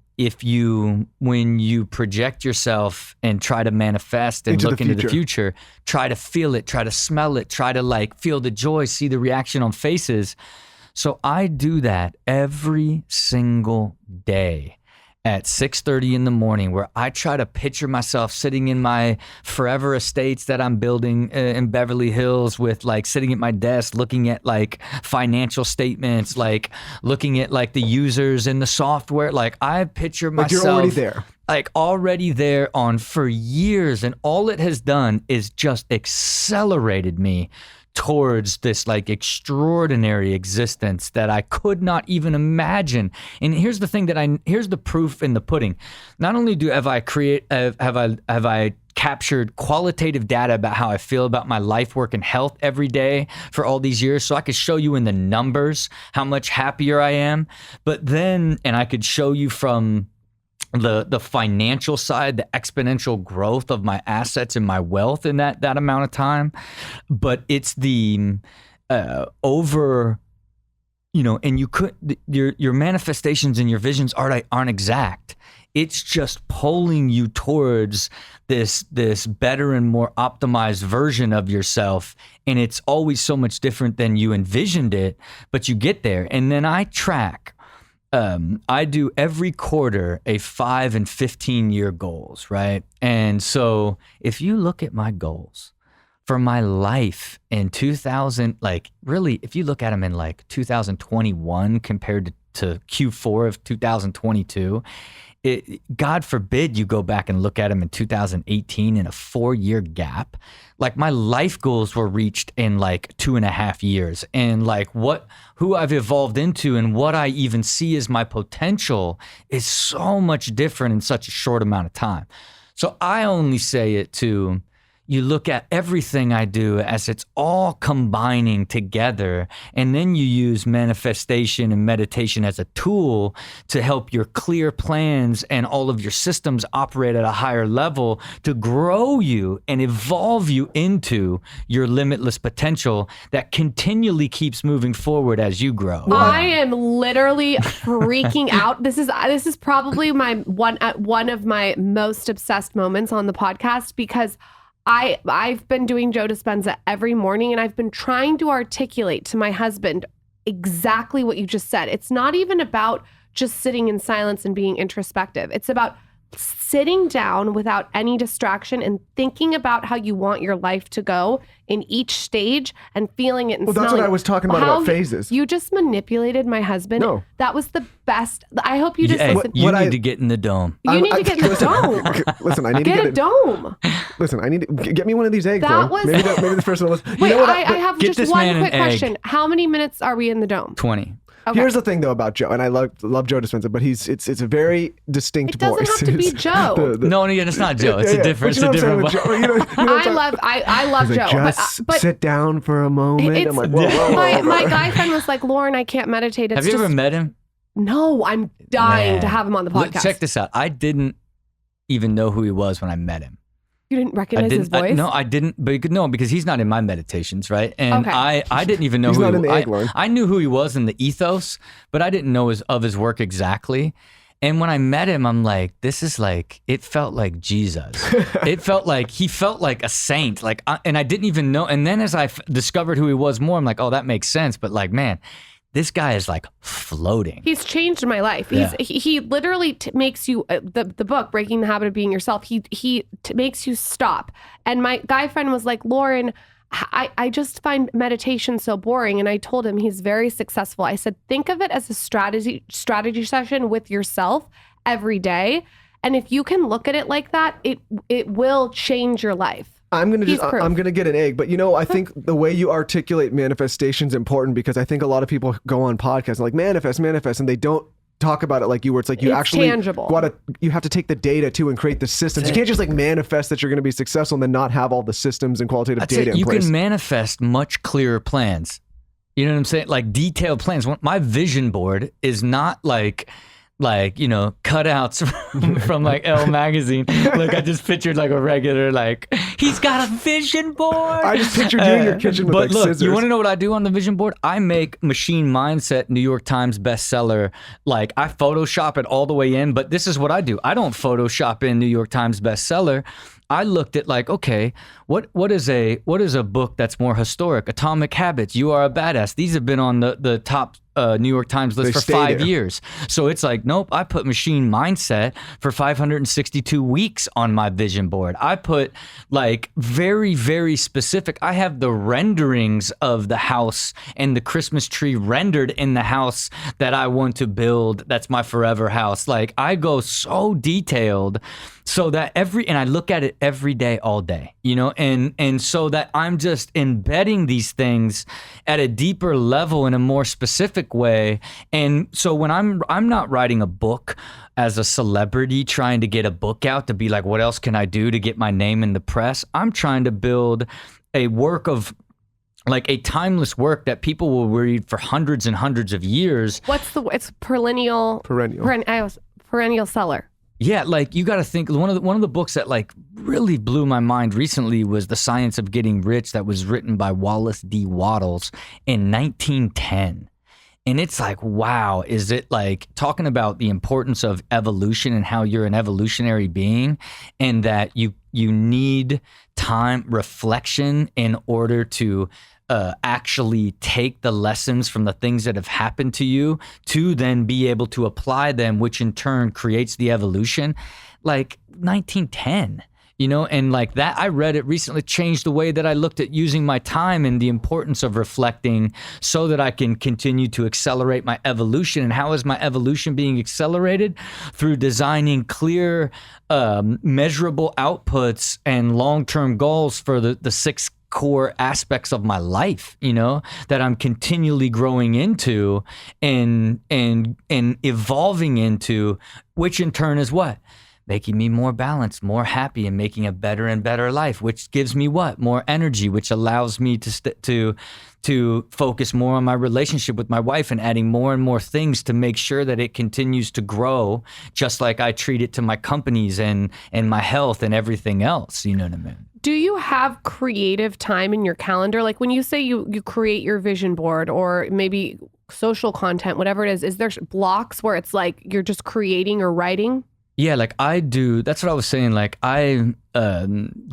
you project yourself and try to manifest and look into the future, try to feel it, try to smell it, try to feel the joy, see the reaction on faces. So I do that every single day at 6:30 in the morning, where I try to picture myself sitting in my forever estates that I'm building in Beverly Hills with sitting at my desk, looking at financial statements, looking at the users in the software. I picture myself you're already there. Already there for years. And all it has done is just accelerated me towards this extraordinary existence that I could not even imagine. And here's the thing here's the proof in the pudding. Not only have I captured qualitative data about how I feel about my life, work, and health every day for all these years, so I could show you in the numbers how much happier I am, and I could show you from the financial side, the exponential growth of my assets and my wealth in that amount of time. But it's the and your manifestations and your visions aren't exact. It's just pulling you towards this better and more optimized version of yourself. And it's always so much different than you envisioned it, but you get there. And then I track. I do every quarter a 5 and 15 year goals, right? And so if you look at my goals for my life in 2000, if you look at them in 2021 compared to Q4 of 2022, God forbid you go back and look at them in 2018 in a 4-year gap. My life goals were reached in 2.5 years, and who I've evolved into and what I even see as my potential is so much different in such a short amount of time. So I only say it to you look at everything I do as it's all combining together, and then you use manifestation and meditation as a tool to help your clear plans and all of your systems operate at a higher level to grow you and evolve you into your limitless potential that continually keeps moving forward as you grow. I am literally freaking out. This is probably my one of my most obsessed moments on the podcast, because I've been doing Joe Dispenza every morning, and I've been trying to articulate to my husband exactly what you just said. It's not even about just sitting in silence and being introspective. It's about sitting down without any distraction and thinking about how you want your life to go in each stage and feeling it and Well, that's smelling what I was talking about how phases. You just manipulated my husband. No. That was the best. I hope you just Hey, listen. you need to get in the dome. You need to get in the dome. Listen, I need Get to a get dome. Listen, I need to get me one of these eggs. That bro. was- maybe the first one was. Wait, you know what? I have Get just this one man an quick egg. question. How many minutes are we in the dome? 20. Okay. Here's the thing though about Joe, and I love Joe Dispenza, but it's a very distinct It doesn't voice. have to be It's- Joe. No, it's not Joe. It's Yeah, a different. but It's you a know what I'm different. saying with Joe, you know what I'm I love He's Joe, like, just but sit down for a moment. it's, I'm like, whoa. my guy friend was like, Lauren, I can't meditate. It's Have you just, ever met him? No, I'm dying Man. to have him on the Look, podcast. check this out. I didn't even know who he was when I met him. You didn't recognize his voice? No, I didn't. No, because he's not in my meditations, right? And Okay. I didn't even know He's who not he in the was. egg, Lauren. I knew who he was in the ethos, but I didn't know of his work exactly. And when I met him, I'm like, this is like, it felt like Jesus. It felt like, he felt like a saint. And I didn't even know. And then as I discovered who he was more, I'm like, oh, that makes sense. But like, man, this guy is like floating. He's changed my life. Yeah. He literally makes you the book Breaking the Habit of Being Yourself. He makes you stop. And my guy friend was like, Lauren, I just find meditation so boring. And I told him he's very successful. I said, think of it as a strategy session with yourself every day. And if you can look at it like that, it will change your life. I'm He's proof. gonna get an egg, but I think the way you articulate manifestation is important because I think a lot of people go on podcasts and like manifest, and they don't talk about it like you, where it's like you It's actually tangible. you have to take the data too and create the systems. You can't just like manifest that you're going to be successful and then not have all the systems and qualitative That's data it. in You place. can manifest much clearer plans. You know what I'm saying? Like detailed plans. My vision board is not like cutouts from like Elle magazine. Like I just pictured like a regular, like he's got a vision board. I just pictured you in your kitchen with but like look, scissors. you want to know what I do on the vision board? I make Machine Mindset New York Times bestseller. Like I Photoshop it all the way in, but this is what I do. I don't Photoshop in New York Times bestseller. I looked at like, okay, what is a book that's more historic? Atomic Habits, You Are a Badass. These have been on the top New York Times list They for stay 5 there. years. So it's like, nope, I put Machine Mindset for 562 weeks on my vision board. I put like very, very specific. I have the renderings of the house and the Christmas tree rendered in the house that I want to build. That's my forever house. Like I go so detailed so that and I look at it every day, all day, and so that I'm just embedding these things at a deeper level in a more specific way. And so when I'm not writing a book as a celebrity trying to get a book out to be like, what else can I do to get my name in the press? I'm trying to build a work of like a timeless work that people will read for hundreds and hundreds of years. It's perennial seller. Yeah, like you got to think one of the books that like really blew my mind recently was The Science of Getting Rich, that was written by Wallace D. Wattles in 1910. And it's like, wow, is it like talking about the importance of evolution and how you're an evolutionary being and that you need time, reflection in order to actually take the lessons from the things that have happened to you to then be able to apply them, which in turn creates the evolution. Like 1910. And like that, I read it recently, changed the way that I looked at using my time and the importance of reflecting so that I can continue to accelerate my evolution. And how is my evolution being accelerated? Through designing clear, measurable outputs and long-term goals for the 6 core aspects of my life, that I'm continually growing into and evolving into, which in turn is what? Making me more balanced, more happy, and making a better and better life, which gives me what? More energy, which allows me to focus more on my relationship with my wife and adding more and more things to make sure that it continues to grow, just like I treat it to my companies and my health and everything else. You know what I mean? Do you have creative time in your calendar? Like when you say you create your vision board or maybe social content, whatever it is there blocks where it's like you're just creating or writing? Yeah, like I do. That's what I was saying. Like I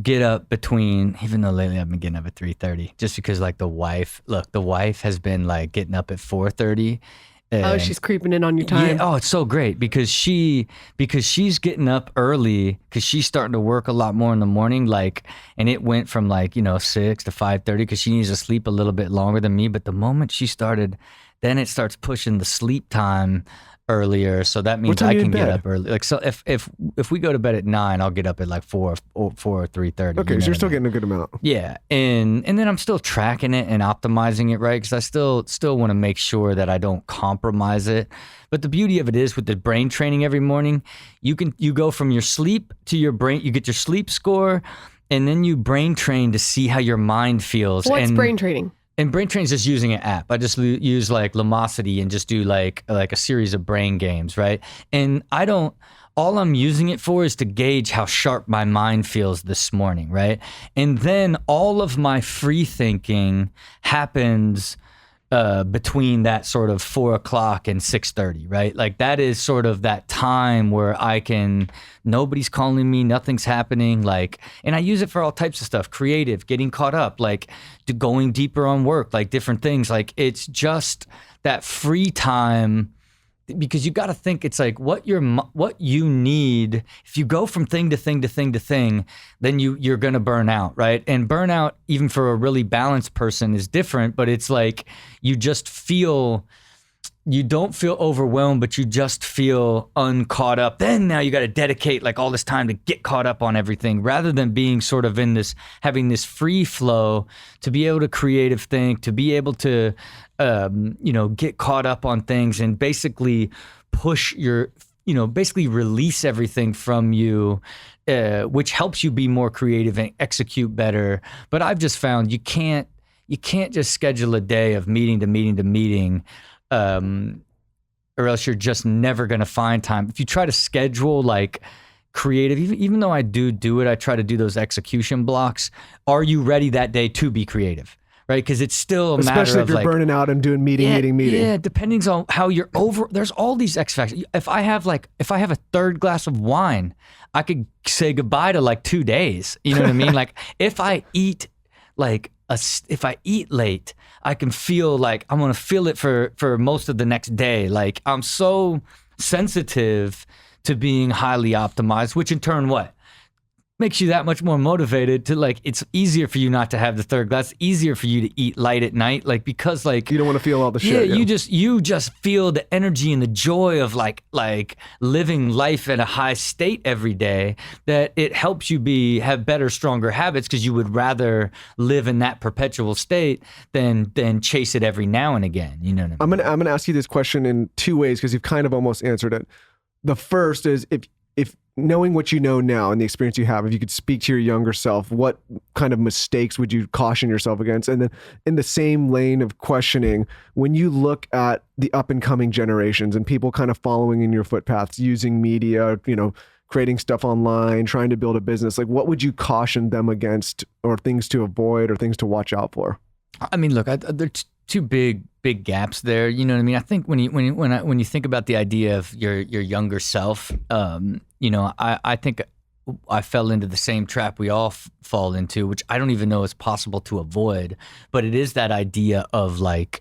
get up between, even though lately I've been getting up at 3:30, just because like the wife has been like getting up at 4:30. Oh, she's creeping in on your time. Yeah, oh, it's so great because she's getting up early because she's starting to work a lot more in the morning. Like, and it went from 6 to 5:30 because she needs to sleep a little bit longer than me. But the moment she started, then it starts pushing the sleep time earlier. So that means I can get up early. Like, so if we go to bed at 9, I'll get up at 4 or 3:30. Okay, so you're still getting a good amount. Yeah, and then I'm still tracking it and optimizing it, right? Because I still want to make sure that I don't compromise it. But the beauty of it is with the brain training every morning, you go from your sleep to your brain. You get your sleep score, and then you brain train to see how your mind feels. What's brain training? And brain training is just using an app. I just use Lumosity and just do like a series of brain games, right? And all I'm using it for is to gauge how sharp my mind feels this morning, right? And then all of my free thinking happens between that sort of 4 o'clock and 6:30, right? Like that is sort of that time where nobody's calling me, nothing's happening, and I use it for all types of stuff, creative, getting caught up, going deeper on work, different things. It's just that free time. Because you got to think it's what you need. If you go from thing to thing to thing to thing, then you're going to burn out, right? And burnout, even for a really balanced person, is different. But it's you don't feel overwhelmed, but you just feel uncaught up. Then now you got to dedicate all this time to get caught up on everything, rather than being sort of having this free flow to be able to creative think, to be able to get caught up on things and basically push basically release everything from you, which helps you be more creative and execute better. But I've just found you can't just schedule a day of meeting to meeting to meeting, or else you're just never going to find time. If you try to schedule creative, even though I do it, I try to do those execution blocks. Are you ready that day to be creative? Right, because it's still a matter of especially if you're burning out and doing meeting. Yeah, depending on how you're over. There's all these X factors. If I have a third glass of wine, I could say goodbye to 2 days. You know what I mean? If I eat if I eat late, I can feel I'm gonna feel it for most of the next day. I'm so sensitive to being highly optimized, which in turn makes you that much more motivated to it's easier for you not to have the third glass, easier for you to eat light at night, because you don't want to feel all the shit. You just feel the energy and the joy of living life at a high state every day, that it helps you have better, stronger habits, because you would rather live in that perpetual state than chase it every now and again. You know what I mean? I'm gonna ask you this question in 2 ways, because you've kind of almost answered it. The first is if knowing what you know now and the experience you have, if you could speak to your younger self, what kind of mistakes would you caution yourself against? And then in the same lane of questioning, when you look at the up and coming generations and people kind of following in your footpaths, using media, creating stuff online, trying to build a business, what would you caution them against, or things to avoid, or things to watch out for? I mean, look, there's two big gaps there. You know what I mean? I think when you think about the idea of your younger self, I think I fell into the same trap we all fall into, which I don't even know is possible to avoid. But it is that idea of the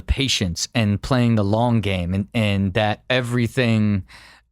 patience and playing the long game, and that everything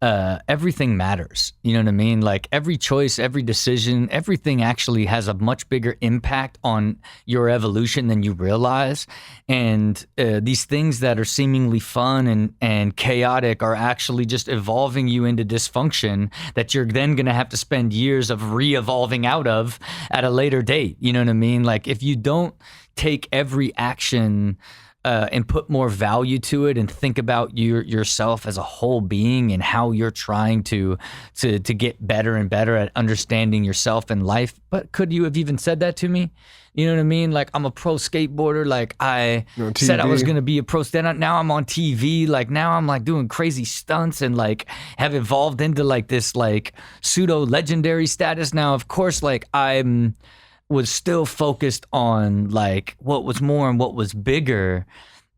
matters. You know what I mean? Every choice, every decision, everything actually has a much bigger impact on your evolution than you realize. And these things that are seemingly fun and chaotic are actually just evolving you into dysfunction that you're then going to have to spend years of re-evolving out of at a later date. You know what I mean? If you don't take every action and put more value to it, and think about yourself as a whole being and how you're trying to get better and better at understanding yourself and life. But could you have even said that to me? You know what I mean? I'm a pro skateboarder. I said I was going to be a pro stand-up. Now I'm on TV. Now I'm doing crazy stunts and have evolved into this pseudo legendary status. Now, of course, was still focused on what was more and what was bigger.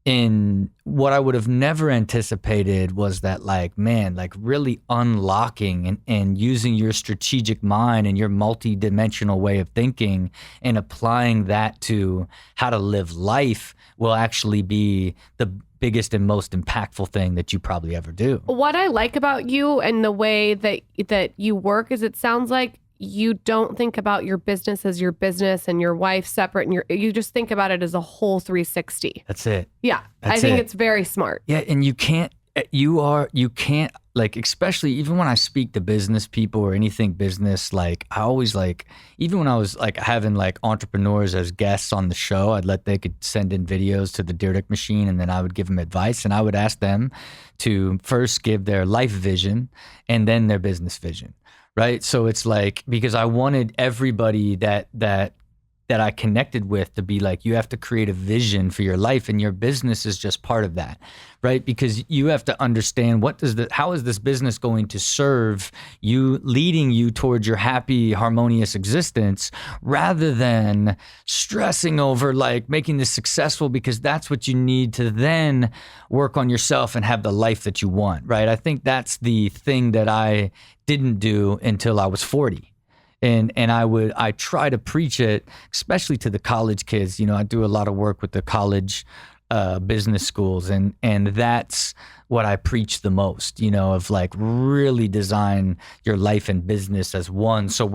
And what I would have never anticipated was that, like, man, like really unlocking and using your strategic mind and your multi-dimensional way of thinking and applying that to how to live life will actually be the biggest and most impactful thing that you probably ever do. What I like about you and the way that you work is it sounds like you don't think about your business as your business and your wife separate, and you just think about it as a whole 360. That's it. Yeah. I think it's very smart. Yeah. And you can't, like, especially even when I speak to business people or anything business, like I always like, even when I was like having like entrepreneurs as guests on the show, they could send in videos to the Dyrdek machine, and then I would give them advice, and I would ask them to first give their life vision and then their business vision. Right. So it's like, because I wanted everybody that I connected with to be like, you have to create a vision for your life, and your business is just part of that. Right. Because you have to understand how is this business going to serve you, leading you towards your happy, harmonious existence, rather than stressing over like making this successful, because that's what you need to then work on yourself and have the life that you want. Right. I think that's the thing that I didn't do until I was 40. And I try to preach it, especially to the college kids. You know, I do a lot of work with the college business schools, and that's what I preach the most, you know, of like really design your life and business as one. So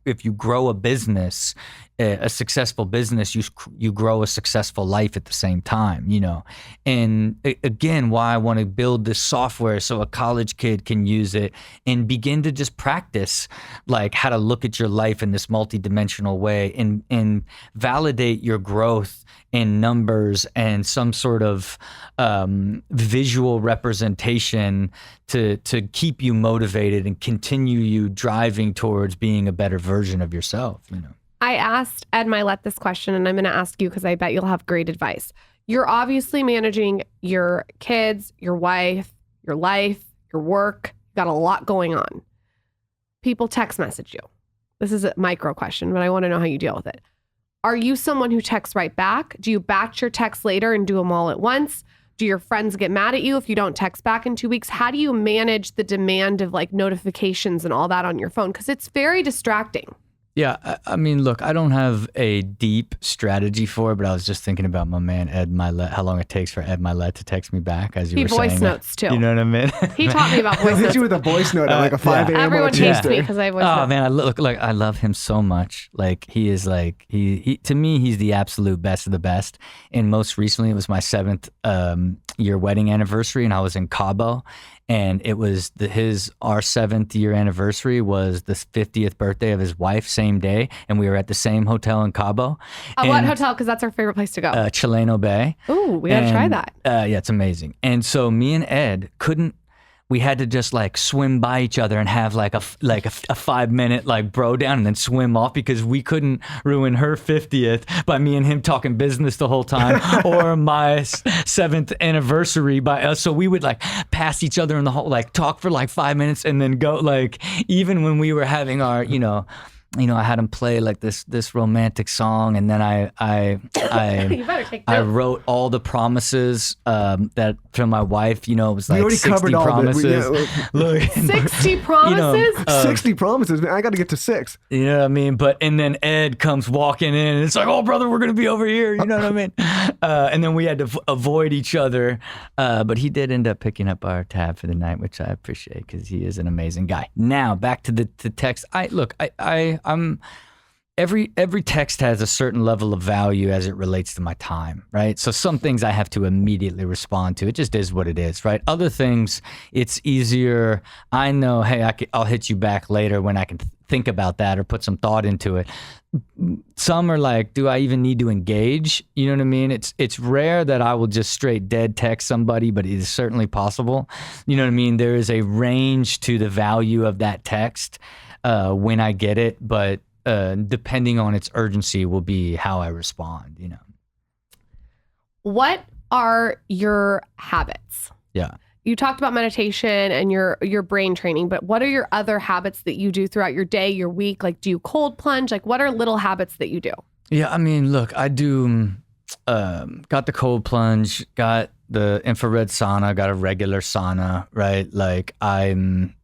if you grow a business, a successful business, you grow a successful life at the same time, you know. And again, why I want to build this software so a college kid can use it and begin to just practice like how to look at your life in this multidimensional way and validate your growth in numbers and some sort of visual representation to keep you motivated and continue you driving towards being a better version of yourself, you know. I asked Ed Mylett this question, and I'm going to ask you because I bet you'll have great advice. You're obviously managing your kids, your wife, your life, your work. You've got a lot going on. People text message you. This is a micro question, but I want to know how you deal with it. Are you someone who texts right back? Do you batch your texts later and do them all at once? Do your friends get mad at you if you don't text back in 2 weeks? How do you manage the demand of like notifications and all that on your phone? Because it's very distracting. Yeah, I mean, look, I don't have a deep strategy for it, but I was just thinking about my man, Ed Mylett, how long it takes for Ed Mylett to text me back, as you were saying. He voice notes, too. You know what I mean? He taught me about voice He'll hit notes. you with a voice note at like a 5 a.m. Everyone on hates Tuesday. me because I voice Oh, note. man, I love him so much. Like, he is like, he to me, he's the absolute best of the best. And most recently, it was my 7th year wedding anniversary, and I was in Cabo. And it was our 7th year anniversary was the 50th birthday of his wife, same day. And we were at the same hotel in Cabo. What hotel? Because that's our favorite place to go. Chileno Bay. Ooh, we got to try that. Yeah, it's amazing. And so me and Ed we had to just like swim by each other and have like a 5-minute like bro down and then swim off, because we couldn't ruin her 50th by me and him talking business the whole time or my 7th anniversary by us. So we would like pass each other in the whole, like talk for like 5 minutes and then go, like, even when we were having our, you know, I had him play like this romantic song, and then I You better take notes. wrote all the promises that to my wife. You know, it was like We already 60 covered all promises. of it. Look, 60 promises? 60 promises. Man, I got to get to 6. you know what I mean? And then Ed comes walking in, and it's like, oh, brother, we're gonna be over here. You know what I mean? And then we had to avoid each other, but he did end up picking up our tab for the night, which I appreciate because he is an amazing guy. Now back to the text. I'm every text has a certain level of value as it relates to my time, right? So some things I have to immediately respond to. It just is what it is, right? Other things, it's easier. I know, hey, I'll hit you back later when I can think about that or put some thought into it. Some are like, do I even need to engage? You know what I mean? It's rare that I will just straight dead text somebody, but it is certainly possible. You know what I mean? There is a range to the value of that text when I get it, but depending on its urgency will be how I respond, you know. What are your habits? Yeah. You talked about meditation and your brain training, but what are your other habits that you do throughout your day, your week? Like, do you cold plunge? Like, what are little habits that you do? Yeah, I mean, look, I do got the cold plunge, got the infrared sauna, got a regular sauna, right? Like I'm,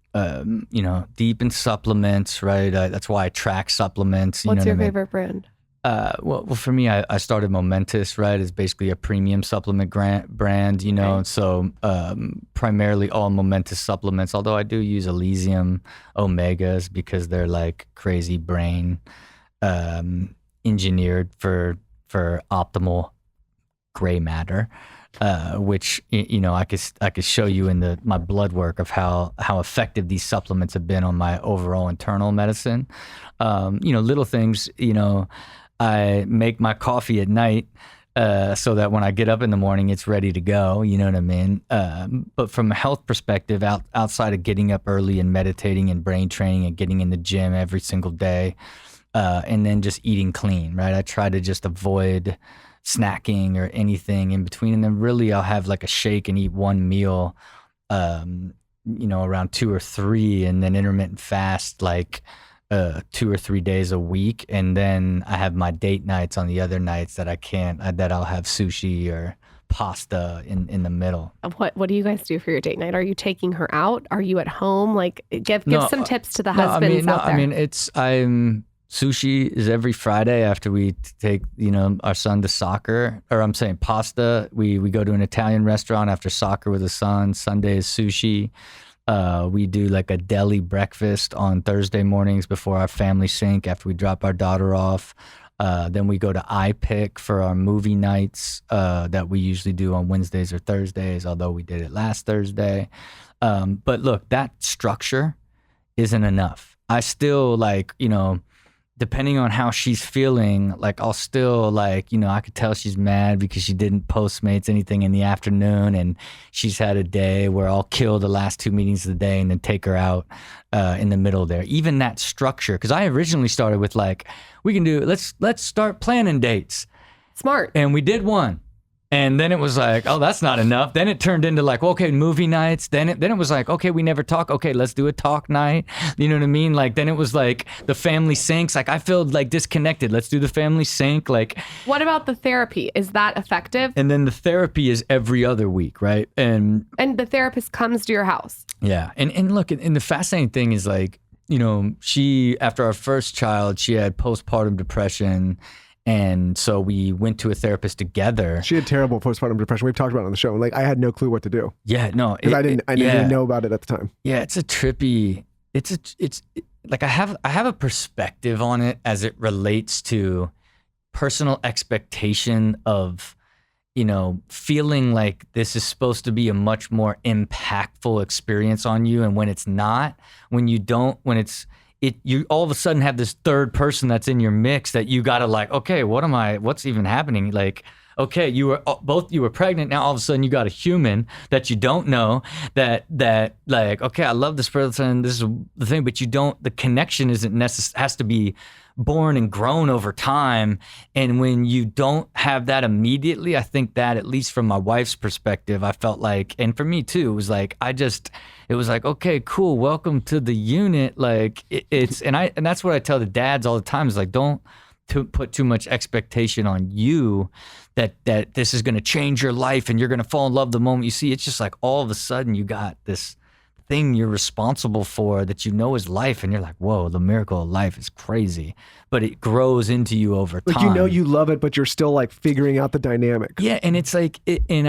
deep in supplements, right? That's why I track supplements. What's your what I mean? favorite brand? Well, for me, I started Momentous, right? It's basically a premium supplement brand, Okay. so primarily all Momentous supplements, although I do use Elysium Omegas because they're like crazy brain engineered for optimal gray matter, which I could show you in my blood work of how effective these supplements have been on my overall internal medicine. Little things, I make my coffee at night so that when I get up in the morning, it's ready to go. You know what I mean? But from a health perspective, outside of getting up early and meditating and brain training and getting in the gym every single day, and then just eating clean, right? I try to just avoid snacking or anything in between. And then really I'll have like a shake and eat one meal, around 2 or 3, and then intermittent fast like 2 or 3 days a week. And then I have my date nights on the other nights that that I'll have sushi or pasta in the middle. What do you guys do for your date night? Are you taking her out? Are you at home? Like give some tips to the husbands out there. Sushi is every Friday after we take, our son to soccer, or I'm saying pasta. We go to an Italian restaurant after soccer with the son. Sunday is sushi. We do like a deli breakfast on Thursday mornings before our family sync after we drop our daughter off. Then we go to iPick for our movie nights that we usually do on Wednesdays or Thursdays, although we did it last Thursday. But look, that structure isn't enough. I still depending on how she's feeling, like I'll still I could tell she's mad because she didn't Postmates anything in the afternoon, and she's had a day where I'll kill the last 2 meetings of the day and then take her out in the middle there. Even that structure, because I originally started with let's start planning dates. Smart. And we did one. And then it was like, oh, that's not enough. Then it turned into okay, movie nights. Then it was like, okay, we never talk. Okay, let's do a talk night. You know what I mean? Then it was like the family syncs. I feel disconnected. Let's do the family sync. What about the therapy? Is that effective? And then the therapy is every other week, right? And the therapist comes to your house. Yeah. And look, and the fascinating thing is she, after our first child, she had postpartum depression. And so we went to a therapist together. She had terrible postpartum depression. We've talked about it on the show. I had no clue what to do. Yeah, no. Because I didn't know about it at the time. Yeah, it's I have a perspective on it as it relates to personal expectation of, feeling like this is supposed to be a much more impactful experience on you. And when it's not, you all of a sudden have this third person that's in your mix that you gotta okay, what's even happening? Okay, you were pregnant. Now all of a sudden you got a human that you don't know that okay, I love this person. This is the thing, but the connection isn't has to be born and grown over time. And when you don't have that immediately, I think that, at least from my wife's perspective, I felt and for me too, it was it was okay, cool. Welcome to the unit. And that's what I tell the dads all the time is don't put too much expectation on you that this is going to change your life and you're going to fall in love the moment you see. It's just all of a sudden you got this thing you're responsible for that is life, and you're like, whoa, the miracle of life is crazy, but it grows into you over time. You love it, but you're still figuring out the dynamic. Yeah, and it's I'm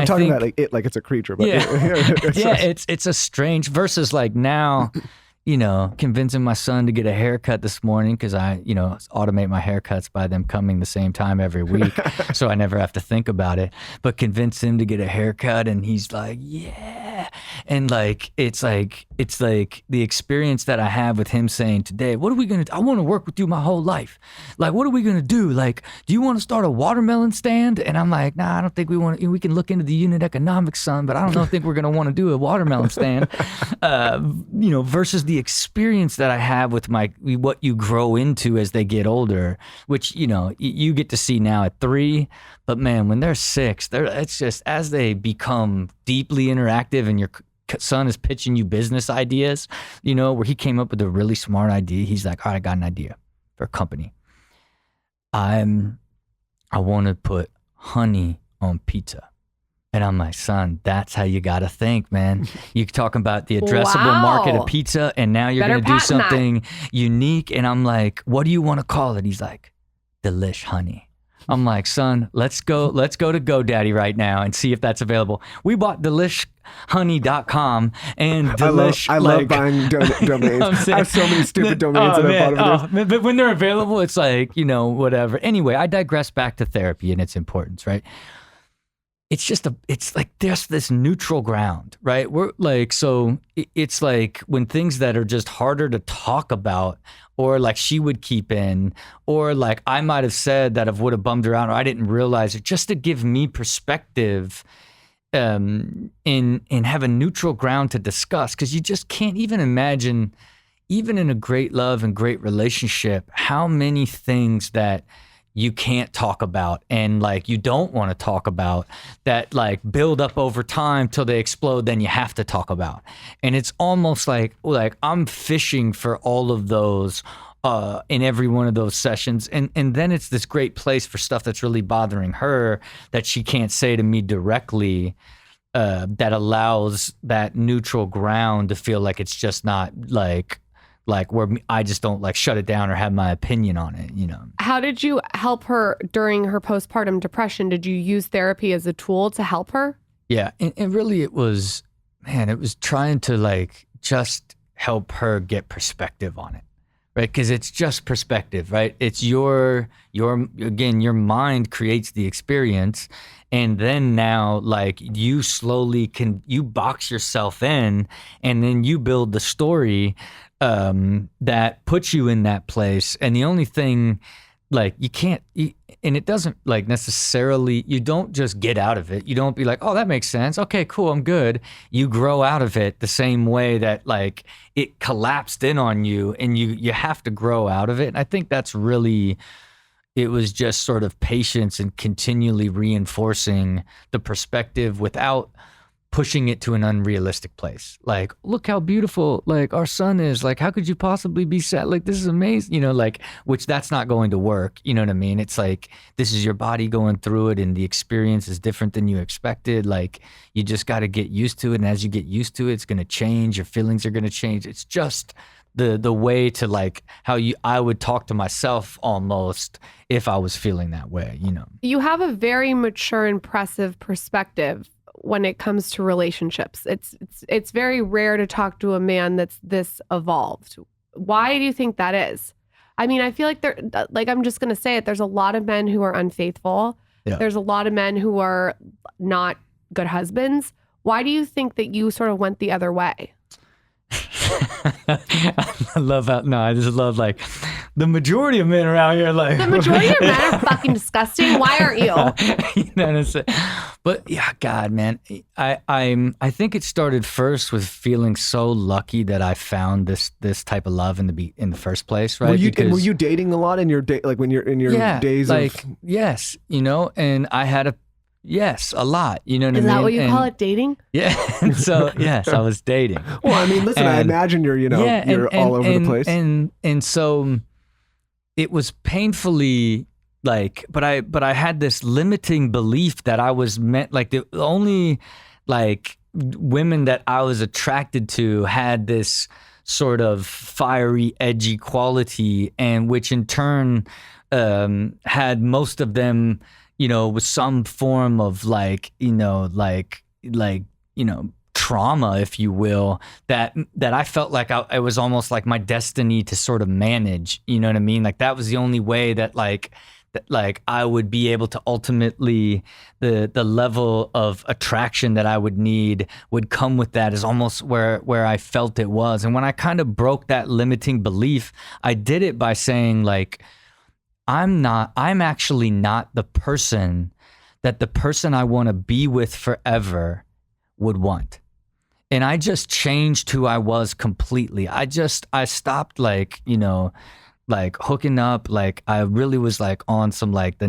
talking about it like it's a creature, but yeah, it's a strange versus now. Convincing my son to get a haircut this morning because I, automate my haircuts by them coming the same time every week. So I never have to think about it. But convince him to get a haircut and he's like, yeah. And it's the experience that I have with him saying today, what are we going to do? I want to work with you my whole life. What are we going to do? Do you want to start a watermelon stand? And I'm like, nah, I don't think we want to. We can look into the unit economics, son, but I don't think we're going to want to do a watermelon stand. Versus the experience that I have with what you grow into as they get older, which you get to see now at 3, but man, when they're 6, it's just as they become deeply interactive and your son is pitching you business ideas, where he came up with a really smart idea. He's like, all right, I got an idea for a company. I want to put honey on pizza. And I'm like, son, that's how you got to think, man. You're talking about the addressable market of pizza, and now you're going to do something unique. And I'm like, what do you want to call it? He's like, Delish Honey. I'm like, son, let's go to GoDaddy right now and see if that's available. We bought delishhoney.com and Delish. I love buying domains. I have so many stupid domains that I bought over this. But when they're available, it's like, whatever. Anyway, I digress back to therapy and its importance, right? It's like there's this neutral ground, right? We're like, so it's like when things that are just harder to talk about, or like she would keep in, or like I might have said that would have bummed her out, or I didn't realize it, just to give me perspective, and have a neutral ground to discuss, because you just can't even imagine, even in a great love and great relationship, how many things that you can't talk about and like you don't want to talk about that like build up over time till they explode, then you have to talk about. And it's almost like I'm fishing for all of those in every one of those sessions. And then it's this great place for stuff that's really bothering her that she can't say to me directly, that allows that neutral ground to feel like it's just not like where I just don't like shut it down or have my opinion on it, How did you help her during her postpartum depression? Did you use therapy as a tool to help her? Yeah. And really it was trying to like just help her get perspective on it, right? Because it's just perspective, right? It's your mind creates the experience. And then now like you slowly you box yourself in, and then you build the story that puts you in that place. And the only thing like and it doesn't like necessarily, you don't just get out of it. You don't be like, oh, that makes sense. Okay, cool, I'm good. You grow out of it the same way that like it collapsed in on you, and you have to grow out of it. And I think that's really, it was just sort of patience and continually reinforcing the perspective without pushing it to an unrealistic place. Like, look how beautiful like our son is. Like, how could you possibly be sad? Like, this is amazing, like, which that's not going to work. You know what I mean? It's like, this is your body going through it, and the experience is different than you expected. Like, you just got to get used to it. And as you get used to it, it's going to change. Your feelings are going to change. It's just the way to like how I would talk to myself almost if I was feeling that way, You have a very mature, impressive perspective when it comes to relationships. It's very rare to talk to a man that's this evolved. Why do you think that is? I mean, I feel like I'm just going to say it. There's a lot of men who are unfaithful. Yeah. There's a lot of men who are not good husbands. Why do you think that you sort of went the other way? I just love like the majority of men around here like the majority of men are fucking disgusting. Why aren't you? But yeah, God, man, I think it started first with feeling so lucky that I found this type of love in the first place, right? Were you dating a lot in your day, like when you're in your days? Like yes, and I had yes, a lot. You know what I mean? Is that what you call it, dating? Yeah. So yes, I was dating. Well, I mean, listen, I imagine you're all over the place. And so it was painfully like, but I had this limiting belief that I was meant, like the only like women that I was attracted to had this sort of fiery, edgy quality, and which in turn had most of them, with some form of like trauma, if you will, that I felt like it was almost like my destiny to sort of manage, you know what I mean? Like that was the only way that I would be able to ultimately, the level of attraction that I would need would come with that, is almost where I felt it was. And when I kind of broke that limiting belief, I did it by saying like, I'm actually not the person that the person I want to be with forever would want. And I just changed who I was completely. I stopped like, like hooking up. Like I really was like on some like I'm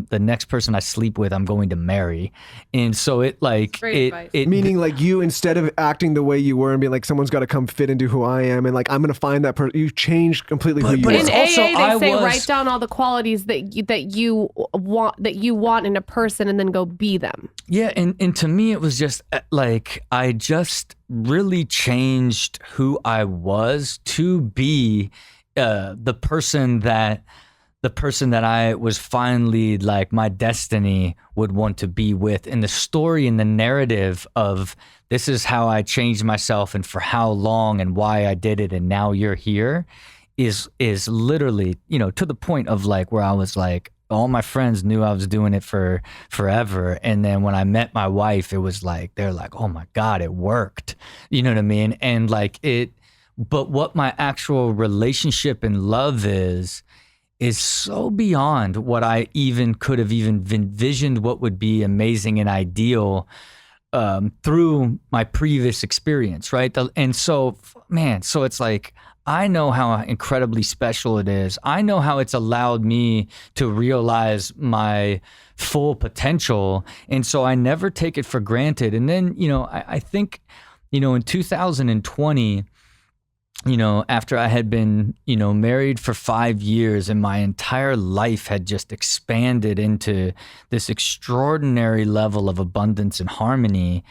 the next person I sleep with, I'm going to marry. And so it like Great advice. it Meaning like you, instead of acting the way you were and being like, someone's got to come fit into who I am, and like, I'm going to find that person, you changed completely who you but are. it's In also, AA, they say I was- write down all the qualities that you want in a person, and then go be them. Yeah, and to me it was just like I just really changed who I was to be the person that I was finally like my destiny would want to be with. And the story and the narrative of this is how I changed myself and for how long and why I did it and now you're here is literally, you know, to the point of like where I was like, all my friends knew I was doing it for forever. And then when I met my wife, it was like, they're like, oh my God, it worked. You know what I mean? And like but what my actual relationship and love is so beyond what I even could have even envisioned what would be amazing and ideal through my previous experience, right? And so, man, so it's like, I know how incredibly special it is. I know how it's allowed me to realize my full potential. And so I never take it for granted. And then, you know, I think, you know, in 2020, you know, after I had been, you know, married for 5 years and my entire life had just expanded into this extraordinary level of abundance and harmony,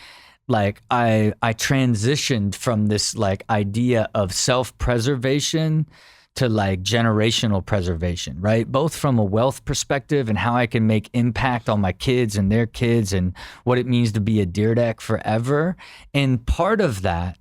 like I transitioned from this like idea of self-preservation to like generational preservation, right? Both from a wealth perspective and how I can make impact on my kids and their kids and what it means to be a Dyrdek forever. And part of that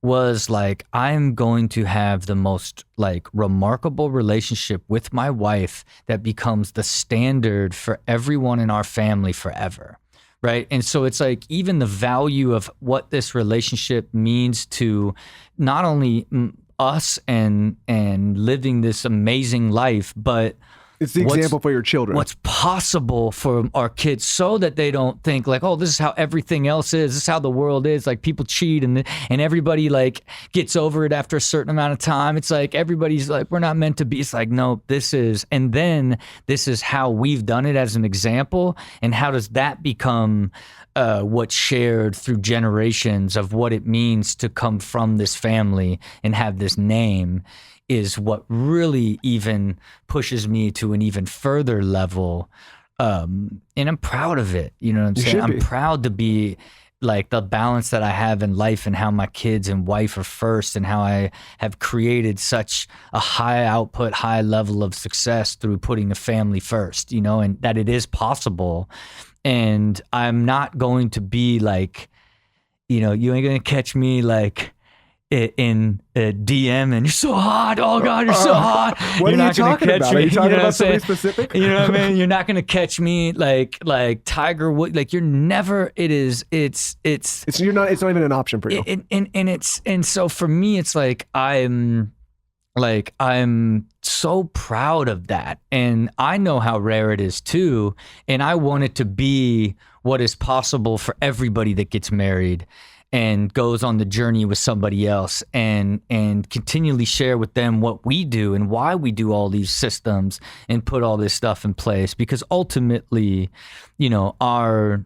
was like, I'm going to have the most like remarkable relationship with my wife that becomes the standard for everyone in our family forever. Right. And so it's like even the value of what this relationship means to not only us and living this amazing life, but It's the example for your children. what's possible for our kids, so that they don't think like, oh, this is how everything else is. This is how the world is. Like people cheat and everybody like gets over it after a certain amount of time. It's like everybody's like, we're not meant to be. It's like, no, this is. And then this is how we've done it as an example. And how does that become what's shared through generations of what it means to come from this family and have this name is what really even pushes me to an even further level. And I'm proud of it. You know what I'm saying? I'm proud to be like the balance that I have in life and how my kids and wife are first and how I have created such a high output, high level of success through putting the family first, you know, and that it is possible. And I'm not going to be like, you know, you ain't going to catch me like in a DM and you're so hot. Oh God, you're so hot. What You're are you not gonna talking catch about? me. Are you talking know what I'm about somebody saying? specific? You know what I mean? You're not gonna catch me like Tiger Woods. Like you're never. It's You're not. It's not even an option for you. and so for me, it's like I'm so proud of that, and I know how rare it is too, and I want it to be what is possible for everybody that gets married and goes on the journey with somebody else and continually share with them what we do and why we do all these systems and put all this stuff in place. Because ultimately, you know, our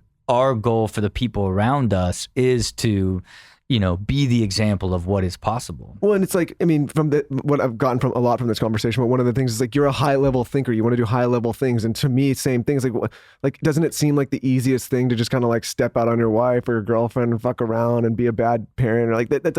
goal for the people around us is to, you know, be the example of what is possible. Well, and it's like, I mean, from what I've gotten from a lot from this conversation, but one of the things is like, you're a high level thinker. You want to do high level things. And to me, same things. Like, doesn't it seem like the easiest thing to just kind of like step out on your wife or your girlfriend and fuck around and be a bad parent? Or like that's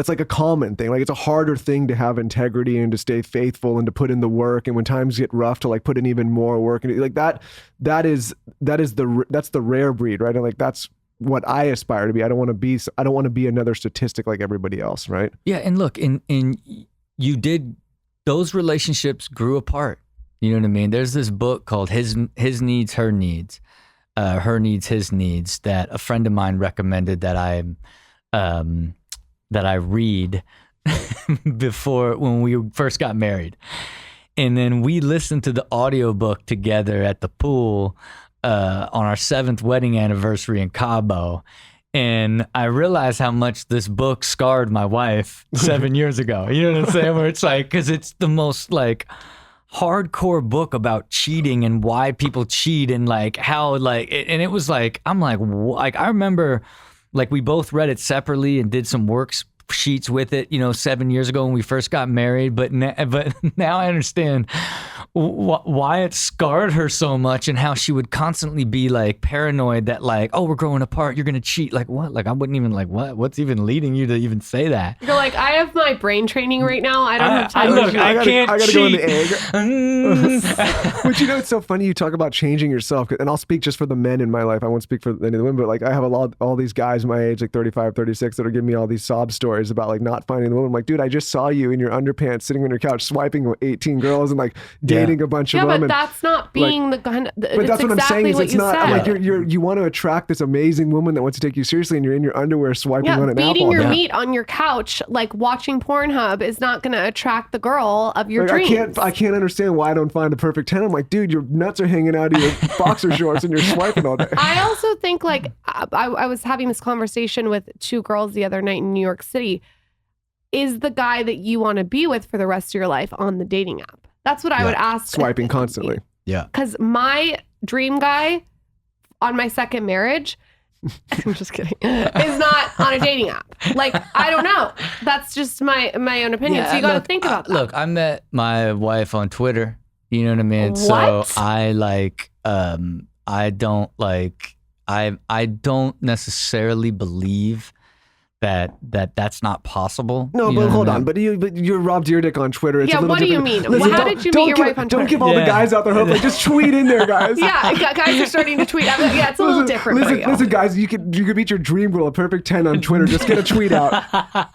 like a common thing. Like it's a harder thing to have integrity and to stay faithful and to put in the work. And when times get rough, to like put in even more work and like that's the rare breed, right? And like, that's what I aspire to be. I don't want to be another statistic like everybody else, right? Yeah, and look, in you did, those relationships grew apart. You know what I mean? There's this book called His Needs, Her Needs, Her Needs, His Needs, that a friend of mine recommended that I read before when we first got married. And then we listened to the audiobook together at the pool on our 7th wedding anniversary in Cabo. And I realized how much this book scarred my wife 7 years ago. You know what I'm saying? Where it's like, because it's the most like hardcore book about cheating and why people cheat and like how like, and it was like, I'm like I remember like we both read it separately and did some worksheets with it, 7 years ago when we first got married. But now I understand why it scarred her so much and how she would constantly be like paranoid that like, oh, we're growing apart, you're gonna cheat. Like what? Like I wouldn't even like what's even leading you to even say that? You're like, I have my brain training right now. I don't have time. I can't gotta cheat. go in the egg. But it's so funny you talk about changing yourself, and I'll speak just for the men in my life. I won't speak for any of the women, but like I have all these guys my age, like 35, 36, that are giving me all these sob stories about like not finding the woman. I'm like, dude, I just saw you in your underpants sitting on your couch swiping 18 girls and like dating a bunch of women. But that's not being like, the kind of. But that's what I'm saying is it's not. Said. I'm like you want to attract this amazing woman that wants to take you seriously, and you're in your underwear swiping on an beating apple. your meat on your couch, like watching Pornhub, is not going to attract the girl of your dreams. I can't understand why I don't find the perfect 10. I'm like, dude, your nuts are hanging out of your boxer shorts and you're swiping all day. I also think like I was having this conversation with two girls the other night in New York City. Is the guy that you want to be with for the rest of your life on the dating app? That's what I would ask. Swiping constantly. Yeah. Because my dream guy on my second marriage, I'm just kidding, is not on a dating app. Like, I don't know. That's just my own opinion. So you got to think about that. Look, I met my wife on Twitter. You know what I mean? What? So I like, I don't necessarily believe that's not possible. No, but hold on. But you're Rob Dyrdek on Twitter. It's a little what do you different. mean? How did you meet your wife on Twitter? Don't give all the guys out there hope. Like, just tweet in there, guys. Yeah, guys are starting to tweet. Yeah, it's a little different. Listen, guys, you could meet your dream girl, a perfect 10 on Twitter. Just get a tweet out.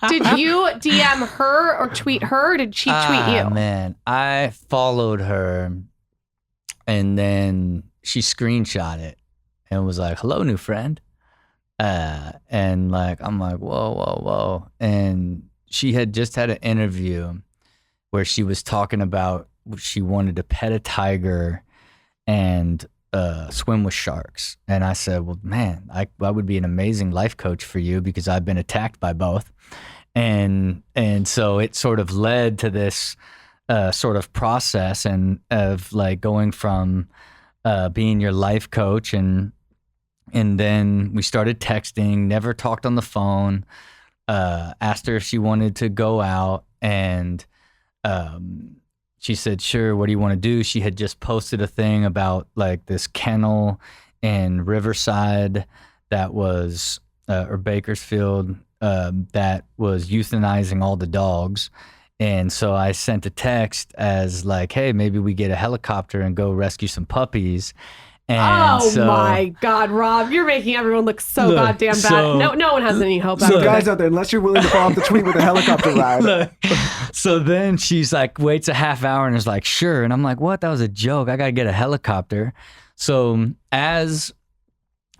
Did you DM her or tweet her? Or did she tweet you? Man, I followed her, and then she screenshot it and was like, "Hello, new friend." And like, I'm like, whoa. And she had just had an interview where she was talking about she wanted to pet a tiger and swim with sharks. And I said, well, man, I would be an amazing life coach for you because I've been attacked by both. And so it sort of led to this sort of process and of like going from being your life coach and then we started texting, never talked on the phone, asked her if she wanted to go out, and she said, sure, what do you want to do? She had just posted a thing about like this kennel in Riverside that was, or Bakersfield, that was euthanizing all the dogs. And so I sent a text as like, hey, maybe we get a helicopter and go rescue some puppies. And my God, Rob, you're making everyone look so goddamn bad. No one has any hope. So guys out there, unless you're willing to fall off the tweet with a helicopter ride. So then she's like, waits a half hour and is like, sure. And I'm like, what? That was a joke. I got to get a helicopter. So as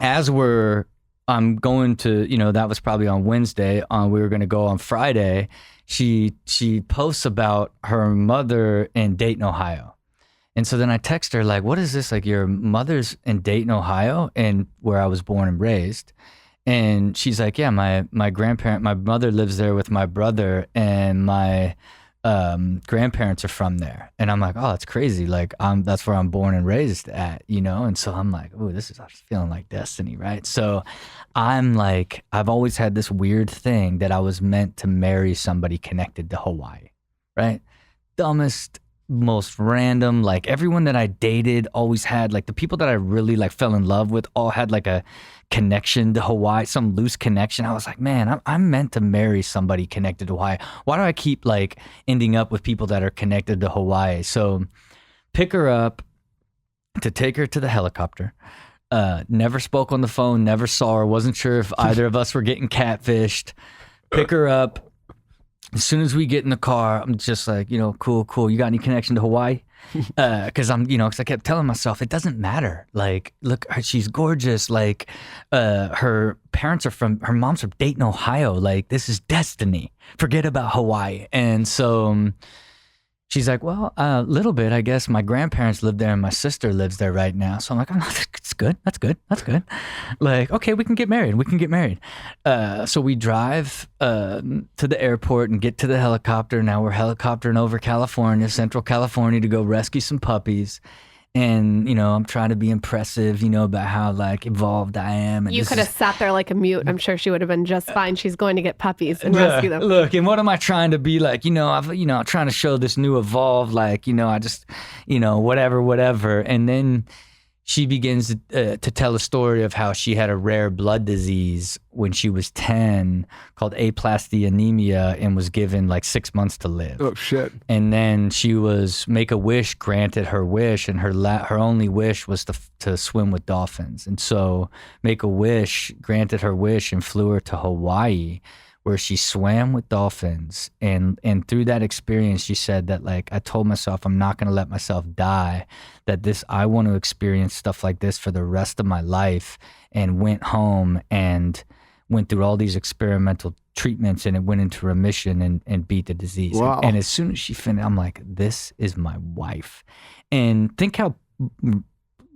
I'm going to, that was probably on Wednesday. We were going to go on Friday. She posts about her mother in Dayton, Ohio. And so then I text her like, what is this? Like, your mother's in Dayton, Ohio, and where I was born and raised. And she's like, yeah, my mother lives there with my brother, and my grandparents are from there. And I'm like, oh, that's crazy. Like, that's where I'm born and raised at, And so I'm like, oh, this is feeling like destiny, right? So I'm like, I've always had this weird thing that I was meant to marry somebody connected to Hawaii, right? Dumbest, most random, like everyone that I dated always had, like the people that I really like fell in love with all had like a connection to Hawaii, some loose connection. I was like, man, I'm meant to marry somebody connected to Hawaii. Why do I keep like ending up with people that are connected to Hawaii? So pick her up to take her to the helicopter. Never spoke on the phone, never saw her, wasn't sure if either of us were getting catfished. Pick her up. As soon as we get in the car, I'm just like, cool. You got any connection to Hawaii? Because because I kept telling myself, it doesn't matter. Like, look, she's gorgeous. Like, her mom's from Dayton, Ohio. Like, this is destiny. Forget about Hawaii. And so she's like, well, a little bit, I guess. My grandparents live there and my sister lives there right now. So I'm like, it's good. That's good. That's good. Like, okay, we can get married. We can get married. So we drive to the airport and get to the helicopter. Now we're helicoptering over California, Central California, to go rescue some puppies. And, you know, I'm trying to be impressive, you know, about how like evolved I am. And You could have sat there like a mute. I'm sure she would have been just fine. She's going to get puppies and rescue them. Look, and what am I trying to be like? I'm trying to show this new evolved, like, I just, whatever. And then she begins to tell a story of how she had a rare blood disease when she was 10 called aplastic anemia and was given like 6 months to live. Oh, shit. And then she was Make-A-Wish granted her wish, and her only wish was to swim with dolphins. And so Make-A-Wish granted her wish and flew her to Hawaii, where she swam with dolphins. And through that experience, she said that, like, I told myself I'm not going to let myself die, that I want to experience stuff like this for the rest of my life, and went home and went through all these experimental treatments, and it went into remission and beat the disease. Wow. And as soon as she finished, I'm like, this is my wife. And think how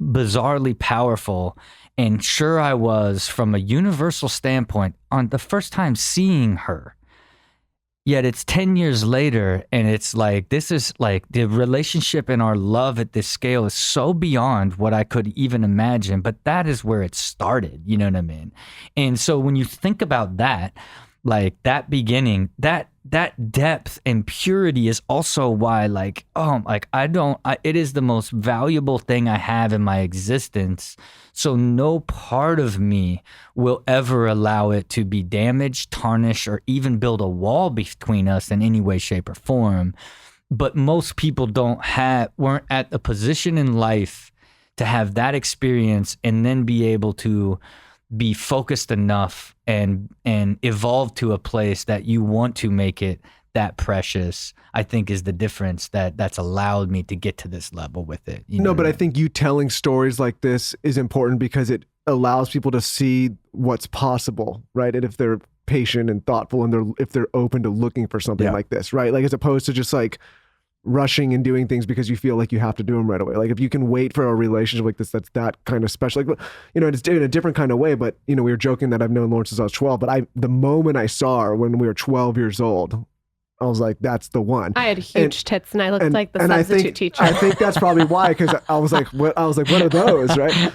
bizarrely powerful and sure I was from a universal standpoint on the first time seeing her. Yet it's 10 years later, and it's like, this is like the relationship and our love at this scale is so beyond what I could even imagine, but that is where it started, you know what I mean? And so when you think about that, like that beginning, that depth and purity is also why, like, it is the most valuable thing I have in my existence. So no part of me will ever allow it to be damaged, tarnished, or even build a wall between us in any way, shape, or form. But most people weren't at a position in life to have that experience and then be able to be focused enough and evolve to a place that you want to make it that precious, I think is the difference that's allowed me to get to this level with it. No, but I think you telling stories like this is important because it allows people to see what's possible, right? And if they're patient and thoughtful, and if they're open to looking for something like this, right? Like, as opposed to just like rushing and doing things because you feel like you have to do them right away. Like, if you can wait for a relationship like this, that's that kind of special. Like, it's in a different kind of way. But we were joking that I've known Lauren since I was 12. But the moment I saw her when we were 12 years old, I was like, that's the one. I had huge tits, and I looked like the substitute teacher. I think that's probably why, because I was like, what are those, right?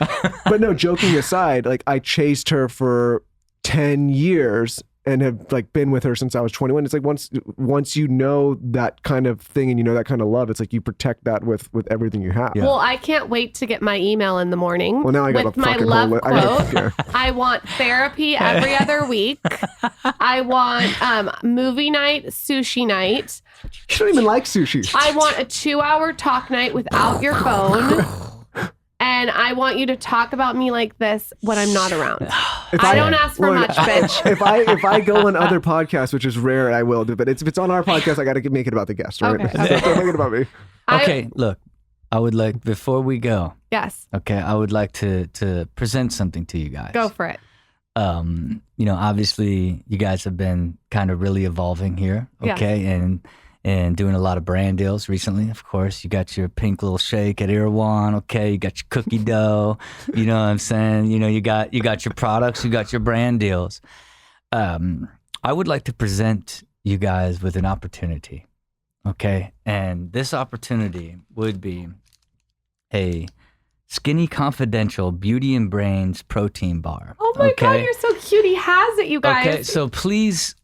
But no, joking aside, like, I chased her for 10 years and have like been with her since I was 21. It's like once you know that kind of thing and you know that kind of love, it's like you protect that with everything you have. Well, I can't wait to get my email in the morning. Well, now I got with a my fucking love whole quote. I want therapy every other week. I want movie night, sushi night. You don't even like sushi. I want a 2-hour talk night without your phone. And I want you to talk about me like this when I'm not around. I don't ask for much, bitch. If I go on other podcasts, which is rare, I will do. But if it's on our podcast, I got to make it about the guest, right? Okay. So don't make it about me. Okay, look, I would like, before we go, Yes. okay, I would like to present something to you guys. Go for it. Obviously, you guys have been kind of really evolving here, okay, and doing a lot of brand deals recently. Of course, you got your pink little shake at Irwan, okay, you got your cookie dough, you know what I'm saying? You got your products, you got your brand deals. I would like to present you guys with an opportunity, okay? And this opportunity would be a Skinny Confidential Beauty and Brains protein bar. Oh my God, you're so cute. He has it, you guys. Okay, so please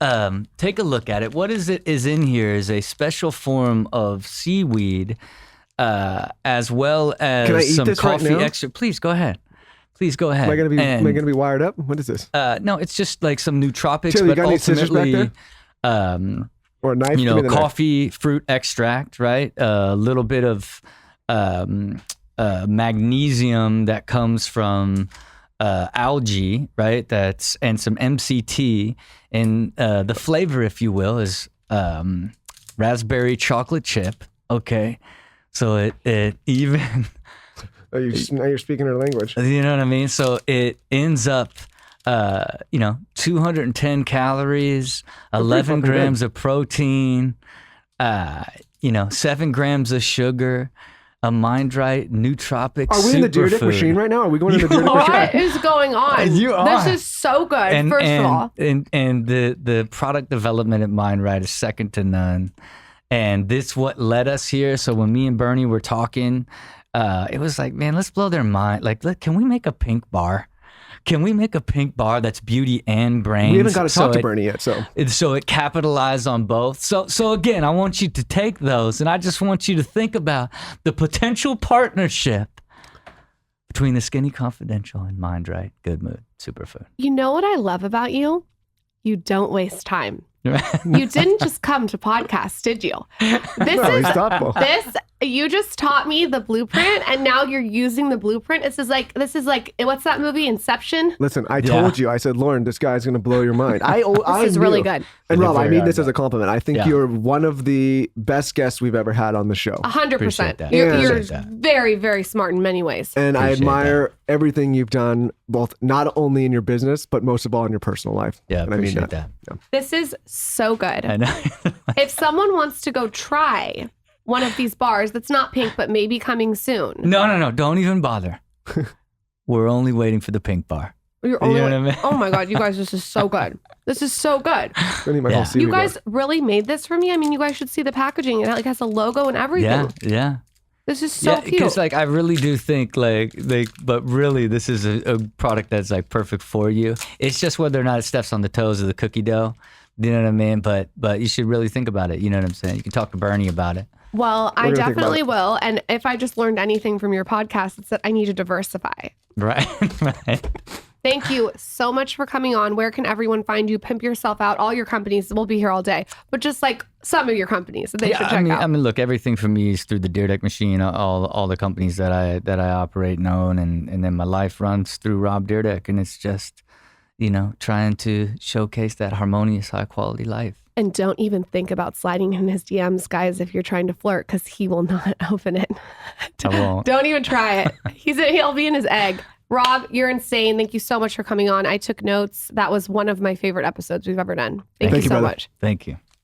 take a look at it. What is in here is a special form of seaweed, as well as Can I eat some this right coffee now? extra. Please go ahead. Please go ahead. Am I gonna be wired up? What is this? No, it's just like some nootropics, Taylor, you but got any scissors back ultimately, Or a knife? Give me the knife. coffee fruit extract, right? A little bit of magnesium that comes from algae, right? And some MCT, and the flavor, if you will, is raspberry chocolate chip. Okay, so it even. Oh, now you're speaking her language. You know what I mean? So it ends up, 210 calories, 11 grams of protein, 7 grams of sugar, a Mindright nootropic Are we in the Dyrdek superfood. machine right now? Are we going to the You Dyrdek are. machine? What is going on? You are. This is so good, first of all. And the product development at Mindright is second to none. And this what led us here. So when me and Bernie were talking, it was like, man, let's blow their mind. Like, look, can we make a pink bar? Can we make a pink bar that's beauty and brains? We haven't got to talk to Bernie yet, so. So it capitalized on both. So again, I want you to take those, and I just want you to think about the potential partnership between the Skinny Confidential and Mindright Good Mood Superfood. You know what I love about you? You don't waste time. You didn't just come to podcast, did you? This No, is he's thoughtful. you just taught me the blueprint, and now you're using the blueprint. This is like what's that movie, Inception? Listen, I told you. I said, Lauren, this guy's going to blow your mind. This is really good. And Rob, I Very mean hard, this as a compliment. I think you're one of the best guests we've ever had on the show. 100%. Yeah. You're Appreciate that. very, very smart in many ways. And I Appreciate admire everything you've done, both not only in your business, but most of all in your personal life. Yeah, and I mean appreciate that. that. This is so good. I know. If someone wants to go try one of these bars that's not pink, but maybe coming soon. No. Don't even bother. We're only waiting for the pink bar. You're You only know what I mean? Oh my God, you guys, this is so good. This is so good. I'm gonna need my whole Yeah. seaweed You guys bar. really made this for me. I mean, you guys should see the packaging. It like has a logo and everything. Yeah. This is so cute. Because like I really do think like but really this is a product that's like perfect for you. It's just whether or not it steps on the toes of the cookie dough. You know what I mean? But you should really think about it. You know what I'm saying? You can talk to Bernie about it. Well, I gonna think about definitely it. will. And if I just learned anything from your podcast, it's that I need to diversify. Right. Right. Thank you so much for coming on. Where can everyone find you? Pimp yourself out. All your companies. We'll be here all day. But just like some of your companies that they should check out. I mean, look, everything for me is through the Dyrdek machine. All the companies that I operate and own, and then my life runs through Rob Dyrdek, and it's just, trying to showcase that harmonious, high quality life. And don't even think about sliding in his DMs, guys, if you're trying to flirt, because he will not open it. I won't. Don't even try it. He'll be in his egg. Rob, you're insane. Thank you so much for coming on. I took notes. That was one of my favorite episodes we've ever done. Thank you Thank you, so brother. much. Thank you.